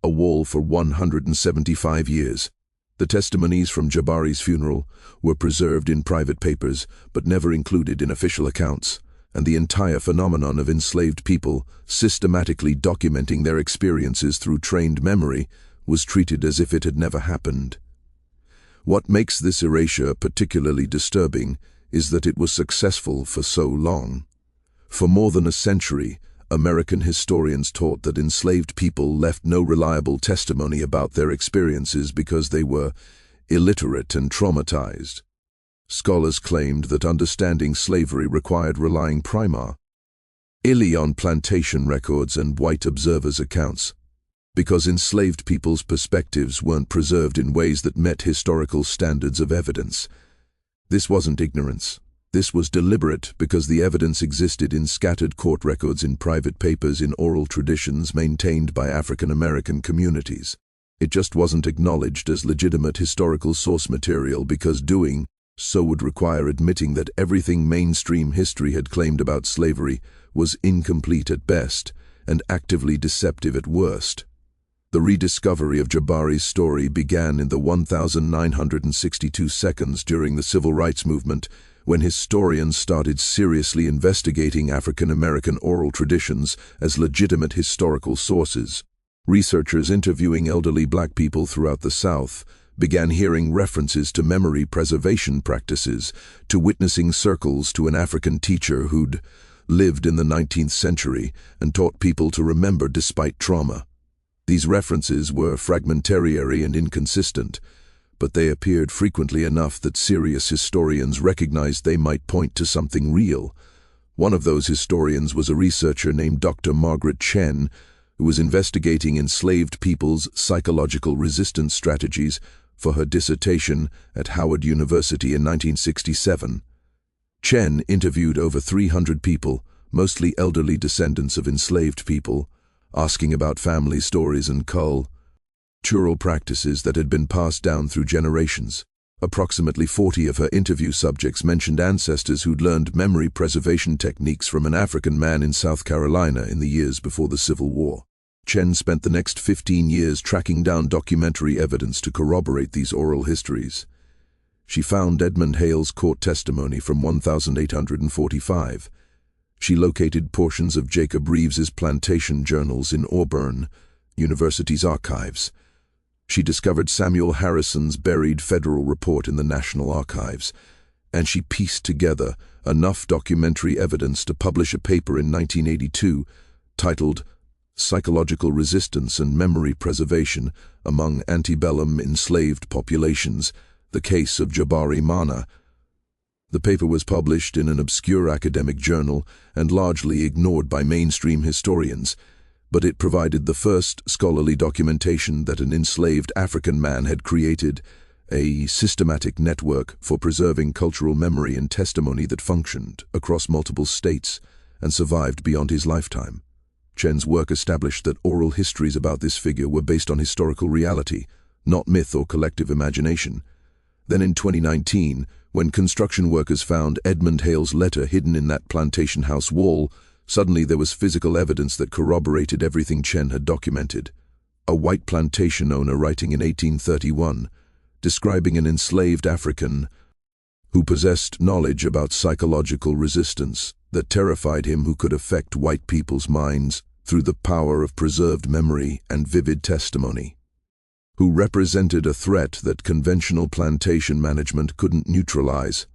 a wall for 175 years. The testimonies from Jabari's funeral were preserved in private papers but never included in official accounts, and the entire phenomenon of enslaved people systematically documenting their experiences through trained memory was treated as if it had never happened. What makes this erasure particularly disturbing is that it was successful for so long. For more than a century, American historians taught that enslaved people left no reliable testimony about their experiences because they were illiterate and traumatized. Scholars claimed that understanding slavery required relying primarily on plantation records and white observers' accounts, because enslaved people's perspectives weren't preserved in ways that met historical standards of evidence. This wasn't ignorance. This was deliberate because the evidence existed in scattered court records, in private papers, in oral traditions maintained by African American communities. It just wasn't acknowledged as legitimate historical source material because doing so would require admitting that everything mainstream history had claimed about slavery was incomplete at best and actively deceptive at worst. The rediscovery of Jabari's story began in the 1962 seconds during the Civil Rights Movement, when historians started seriously investigating African American oral traditions as legitimate historical sources. Researchers interviewing elderly black people throughout the South began hearing references to memory preservation practices, to witnessing circles to an African teacher who'd lived in the 19th century and taught people to remember despite trauma. These references were fragmentary and inconsistent, but they appeared frequently enough that serious historians recognized they might point to something real. One of those historians was a researcher named Dr. Margaret Chen, who was investigating enslaved people's psychological resistance strategies for her dissertation at Howard University in 1967. Chen interviewed over 300 people, mostly elderly descendants of enslaved people, asking about family stories and cultural practices that had been passed down through generations. Approximately 40 of her interview subjects mentioned ancestors who'd learned memory preservation techniques from an African man in South Carolina in the years before the Civil War. Chen spent the next 15 years tracking down documentary evidence to corroborate these oral histories. She found Edmund Hale's court testimony from 1845. She located portions of Jacob Reeves's plantation journals in Auburn University's archives. She discovered Samuel Harrison's buried federal report in the National Archives, and she pieced together enough documentary evidence to publish a paper in 1982 titled Psychological Resistance and Memory Preservation Among Antebellum Enslaved Populations, The Case of Jabari Mansa. The paper was published in an obscure academic journal and largely ignored by mainstream historians, but it provided the first scholarly documentation that an enslaved African man had created a systematic network for preserving cultural memory and testimony that functioned across multiple states and survived beyond his lifetime. Chen's work established that oral histories about this figure were based on historical reality, not myth or collective imagination, Then in 2019, when construction workers found Edmund Hale's letter hidden in that plantation house wall, suddenly there was physical evidence that corroborated everything Chen had documented. A white plantation owner writing in 1831, describing an enslaved African who possessed knowledge about psychological resistance that terrified him, who could affect white people's minds through the power of preserved memory and vivid testimony, who represented a threat that conventional plantation management couldn't neutralize.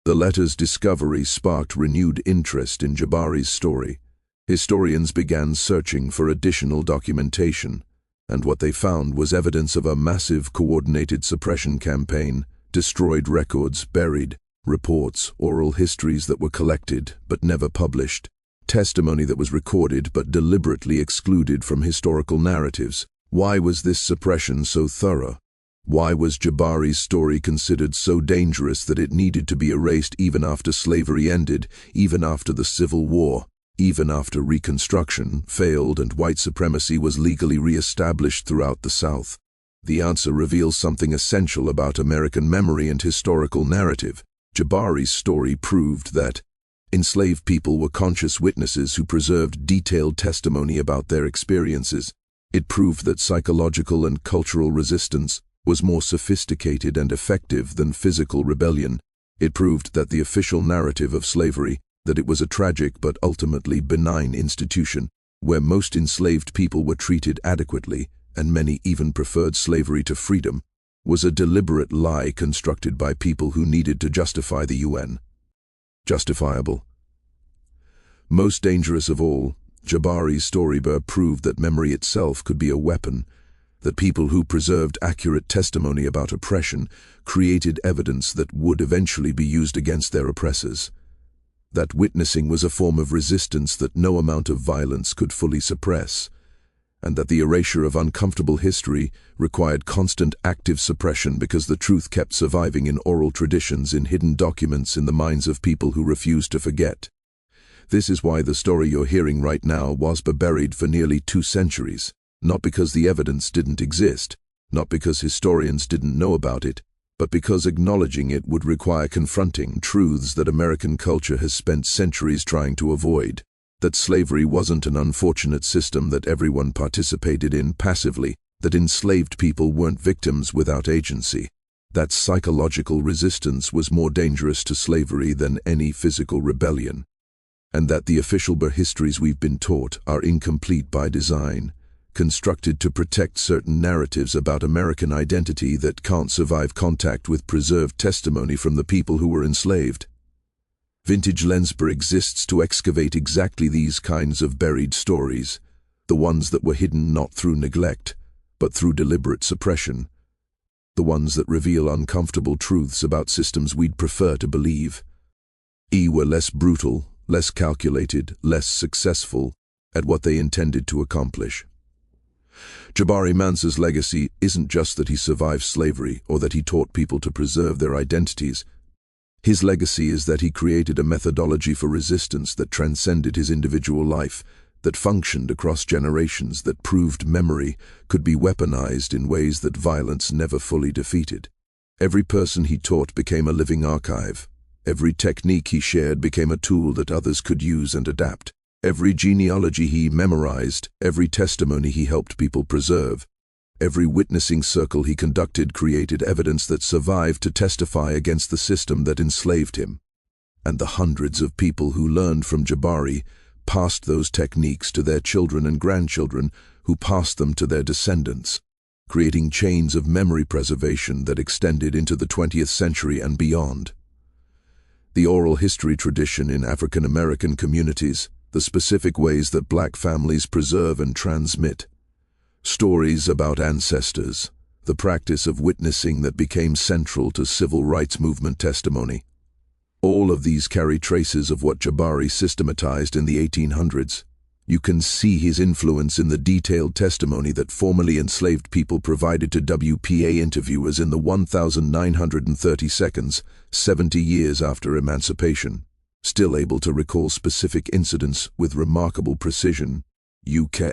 The letter's discovery sparked renewed interest in Jabari's story. Historians began searching for additional documentation, and what they found was evidence of a massive coordinated suppression campaign: destroyed records, buried reports, oral histories that were collected but never published, testimony that was recorded but deliberately excluded from historical narratives. Why was this suppression so thorough? Why was Jabari's story considered so dangerous that it needed to be erased even after slavery ended, even after the Civil War, even after Reconstruction failed and white supremacy was legally re-established throughout the South? The answer reveals something essential about American memory and historical narrative. Jabari's story proved that enslaved people were conscious witnesses who preserved detailed testimony about their experiences. It proved that psychological and cultural resistance was more sophisticated and effective than physical rebellion. It proved that the official narrative of slavery, that it was a tragic but ultimately benign institution, where most enslaved people were treated adequately, and many even preferred slavery to freedom, was a deliberate lie constructed by people who needed to justify the UN. Justifiable. Most dangerous of all, Jabari's story proved that memory itself could be a weapon, that people who preserved accurate testimony about oppression created evidence that would eventually be used against their oppressors, that witnessing was a form of resistance that no amount of violence could fully suppress, and that the erasure of uncomfortable history required constant active suppression because the truth kept surviving in oral traditions, in hidden documents, in the minds of people who refused to forget. This is why the story you're hearing right now was buried for nearly 2 centuries, not because the evidence didn't exist, not because historians didn't know about it, but because acknowledging it would require confronting truths that American culture has spent centuries trying to avoid. That slavery wasn't an unfortunate system that everyone participated in passively, that enslaved people weren't victims without agency, that psychological resistance was more dangerous to slavery than any physical rebellion, and that the official histories we've been taught are incomplete by design, constructed to protect certain narratives about American identity that can't survive contact with preserved testimony from the people who were enslaved. Vintage Lensper exists to excavate exactly these kinds of buried stories, the ones that were hidden not through neglect, but through deliberate suppression, the ones that reveal uncomfortable truths about systems we'd prefer to believe. Were less brutal, less calculated, less successful at what they intended to accomplish. Jabari Mansa's legacy isn't just that he survived slavery or that he taught people to preserve their identities. His legacy is that he created a methodology for resistance that transcended his individual life, that functioned across generations, that proved memory could be weaponized in ways that violence never fully defeated. Every person he taught became a living archive. Every technique he shared became a tool that others could use and adapt. Every genealogy he memorized, every testimony he helped people preserve, every witnessing circle he conducted created evidence that survived to testify against the system that enslaved him. And the hundreds of people who learned from Jabari passed those techniques to their children and grandchildren, who passed them to their descendants, creating chains of memory preservation that extended into the 20th century and beyond. The oral history tradition in African American communities, the specific ways that Black families preserve and transmit stories about ancestors, the practice of witnessing that became central to civil rights movement testimony. All of these carry traces of what Jabari systematized in the 1800s. You can see his influence in the detailed testimony that formerly enslaved people provided to WPA interviewers in the 1,930 seconds, 70 years after emancipation, still able to recall specific incidents with remarkable precision. You can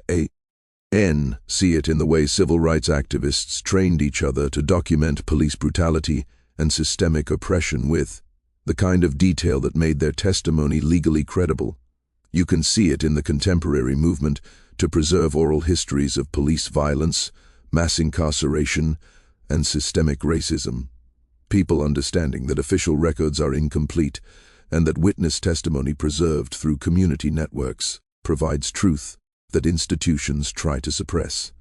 see it in the way civil rights activists trained each other to document police brutality and systemic oppression with the kind of detail that made their testimony legally credible. You can see it in the contemporary movement to preserve oral histories of police violence, mass incarceration, and systemic racism. People understanding that official records are incomplete and that witness testimony preserved through community networks provides truth that institutions try to suppress.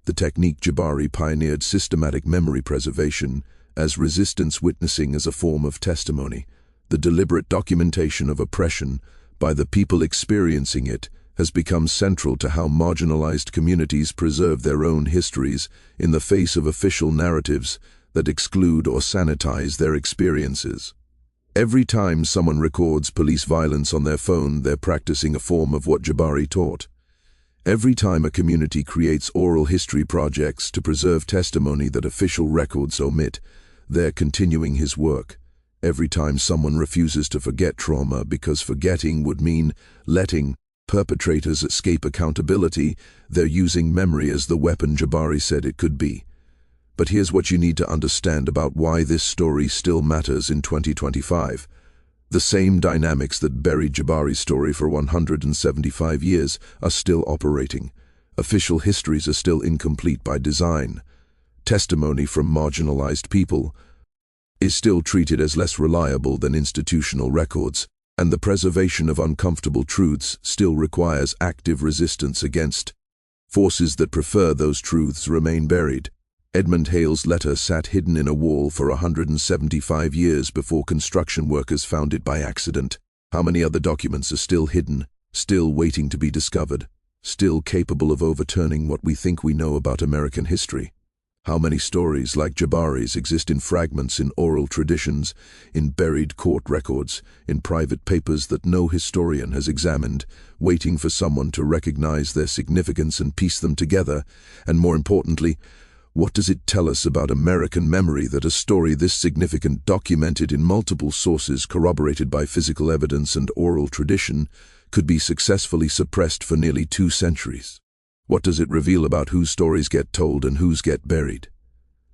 The technique Jabari pioneered systematic memory preservation as resistance witnessing as a form of testimony. The deliberate documentation of oppression by the people experiencing it has become central to how marginalized communities preserve their own histories in the face of official narratives that exclude or sanitize their experiences. Every time someone records police violence on their phone, they're practicing a form of what Jabari taught. Every time a community creates oral history projects to preserve testimony that official records omit, they're continuing his work. Every time someone refuses to forget trauma because forgetting would mean letting perpetrators escape accountability, they're using memory as the weapon Jabari said it could be. But here's what you need to understand about why this story still matters in 2025. The same dynamics that buried Jabari's story for 175 years are still operating. Official histories are still incomplete by design. Testimony from marginalized people is still treated as less reliable than institutional records, and the preservation of uncomfortable truths still requires active resistance against forces that prefer those truths remain buried. Edmund Hale's letter sat hidden in a wall for 175 years before construction workers found it by accident. How many other documents are still hidden, still waiting to be discovered, still capable of overturning what we think we know about American history? How many stories like Jabari's exist in fragments in oral traditions, in buried court records, in private papers that no historian has examined, waiting for someone to recognize their significance and piece them together? And more importantly, what does it tell us about American memory that a story this significant, documented in multiple sources, corroborated by physical evidence and oral tradition, could be successfully suppressed for nearly 2 centuries? What does it reveal about whose stories get told and whose get buried?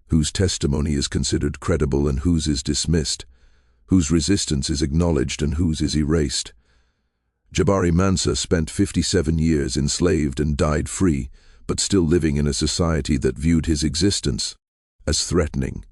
Whose testimony is considered credible and whose is dismissed? Whose resistance is acknowledged and whose is erased? Jabari Mansa spent 57 years enslaved and died free, but still living in a society that viewed his existence as threatening.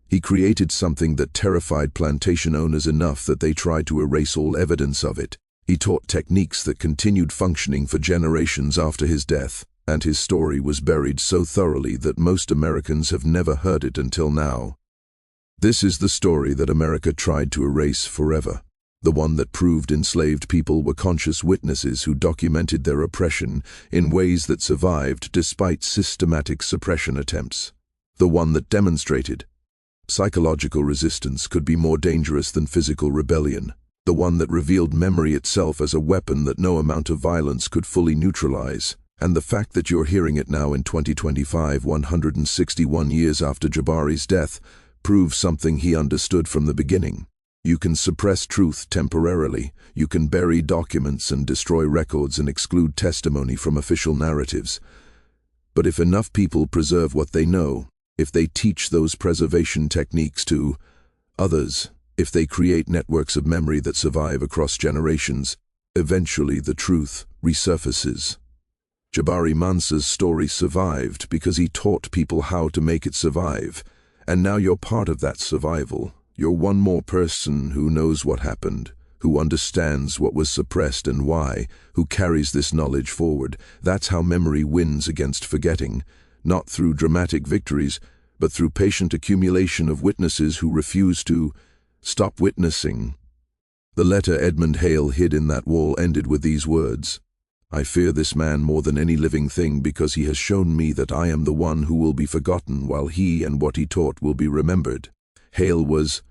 He created something that terrified plantation owners enough that they tried to erase all evidence of it. He taught techniques that continued functioning for generations after his death, and his story was buried so thoroughly that most Americans have never heard it until now. This is the story that America tried to erase forever. The one that proved enslaved people were conscious witnesses who documented their oppression in ways that survived despite systematic suppression attempts. The one that demonstrated psychological resistance could be more dangerous than physical rebellion. The one that revealed memory itself as a weapon that no amount of violence could fully neutralize. And the fact that you're hearing it now in 2025, 161 years after Jabari's death, proves something he understood from the beginning. You can suppress truth temporarily. You can bury documents and destroy records and exclude testimony from official narratives. But if enough people preserve what they know, if they teach those preservation techniques to others, if they create networks of memory that survive across generations, eventually the truth resurfaces. Jabari Mansa's story survived because he taught people how to make it survive, and now you're part of that survival. You're one more person who knows what happened, who understands what was suppressed and why, who carries this knowledge forward. That's how memory wins against forgetting, not through dramatic victories, but through patient accumulation of witnesses who refuse to stop witnessing. The letter Edmund Hale hid in that wall ended with these words: "I fear this man more than any living thing because he has shown me that I am the one who will be forgotten while he and what he taught will be remembered." Hale was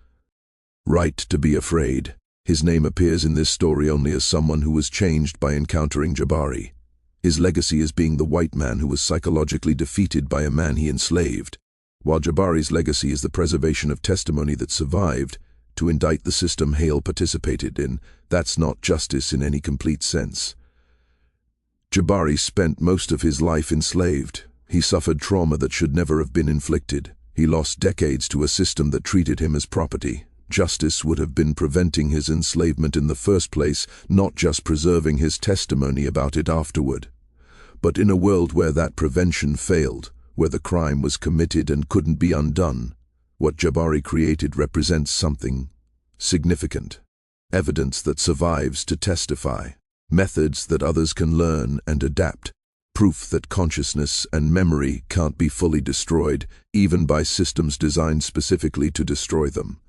right to be afraid. His name appears in this story only as someone who was changed by encountering Jabari. His legacy is being the white man who was psychologically defeated by a man he enslaved, while Jabari's legacy is the preservation of testimony that survived to indict the system Hale participated in. That's not justice in any complete sense. Jabari spent most of his life enslaved. He suffered trauma that should never have been inflicted. He lost decades to a system that treated him as property. Justice would have been preventing his enslavement in the first place, not just preserving his testimony about it afterward. But in a world where that prevention failed, where the crime was committed and couldn't be undone, what Jabari created represents something significant. Evidence that survives to testify. Methods that others can learn and adapt. Proof that consciousness and memory can't be fully destroyed, even by systems designed specifically to destroy them.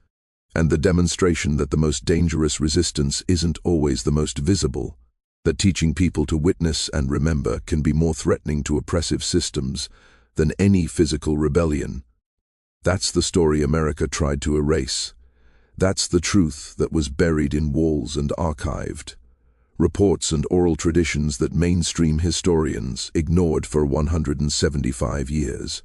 And the demonstration that the most dangerous resistance isn't always the most visible, that teaching people to witness and remember can be more threatening to oppressive systems than any physical rebellion. That's the story America tried to erase. That's the truth that was buried in walls and archived. Reports and oral traditions that mainstream historians ignored for 175 years.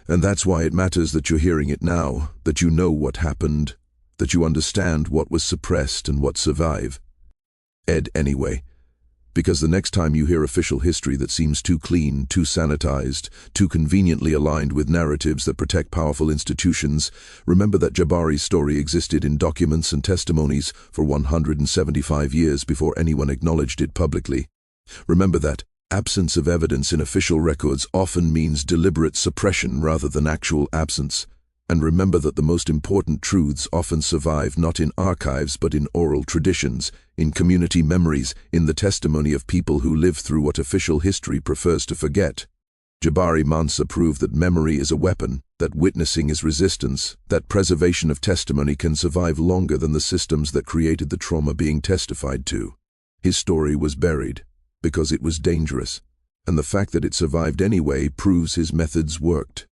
And that's why it matters that you're hearing it now, that you know what happened, that you understand what was suppressed and what survived. Anyway, because the next time you hear official history that seems too clean, too sanitized, too conveniently aligned with narratives that protect powerful institutions, remember that Jabari's story existed in documents and testimonies for 175 years before anyone acknowledged it publicly. Remember that absence of evidence in official records often means deliberate suppression rather than actual absence. And remember that the most important truths often survive not in archives but in oral traditions, in community memories, in the testimony of people who live through what official history prefers to forget. Jabari Mansa proved that memory is a weapon, that witnessing is resistance, that preservation of testimony can survive longer than the systems that created the trauma being testified to. His story was buried because it was dangerous, and the fact that it survived anyway proves his methods worked.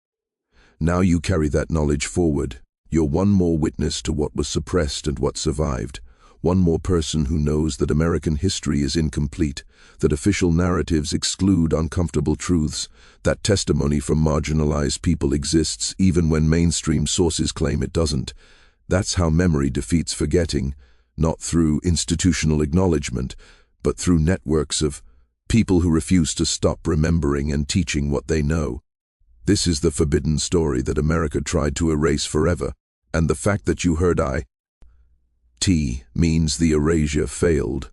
Now you carry that knowledge forward. You're one more witness to what was suppressed and what survived. One more person who knows that American history is incomplete, that official narratives exclude uncomfortable truths, that testimony from marginalized people exists even when mainstream sources claim it doesn't. That's how memory defeats forgetting, not through institutional acknowledgement, but through networks of people who refuse to stop remembering and teaching what they know. This is the forbidden story that America tried to erase forever, and the fact that you heard I.T. means the erasure failed.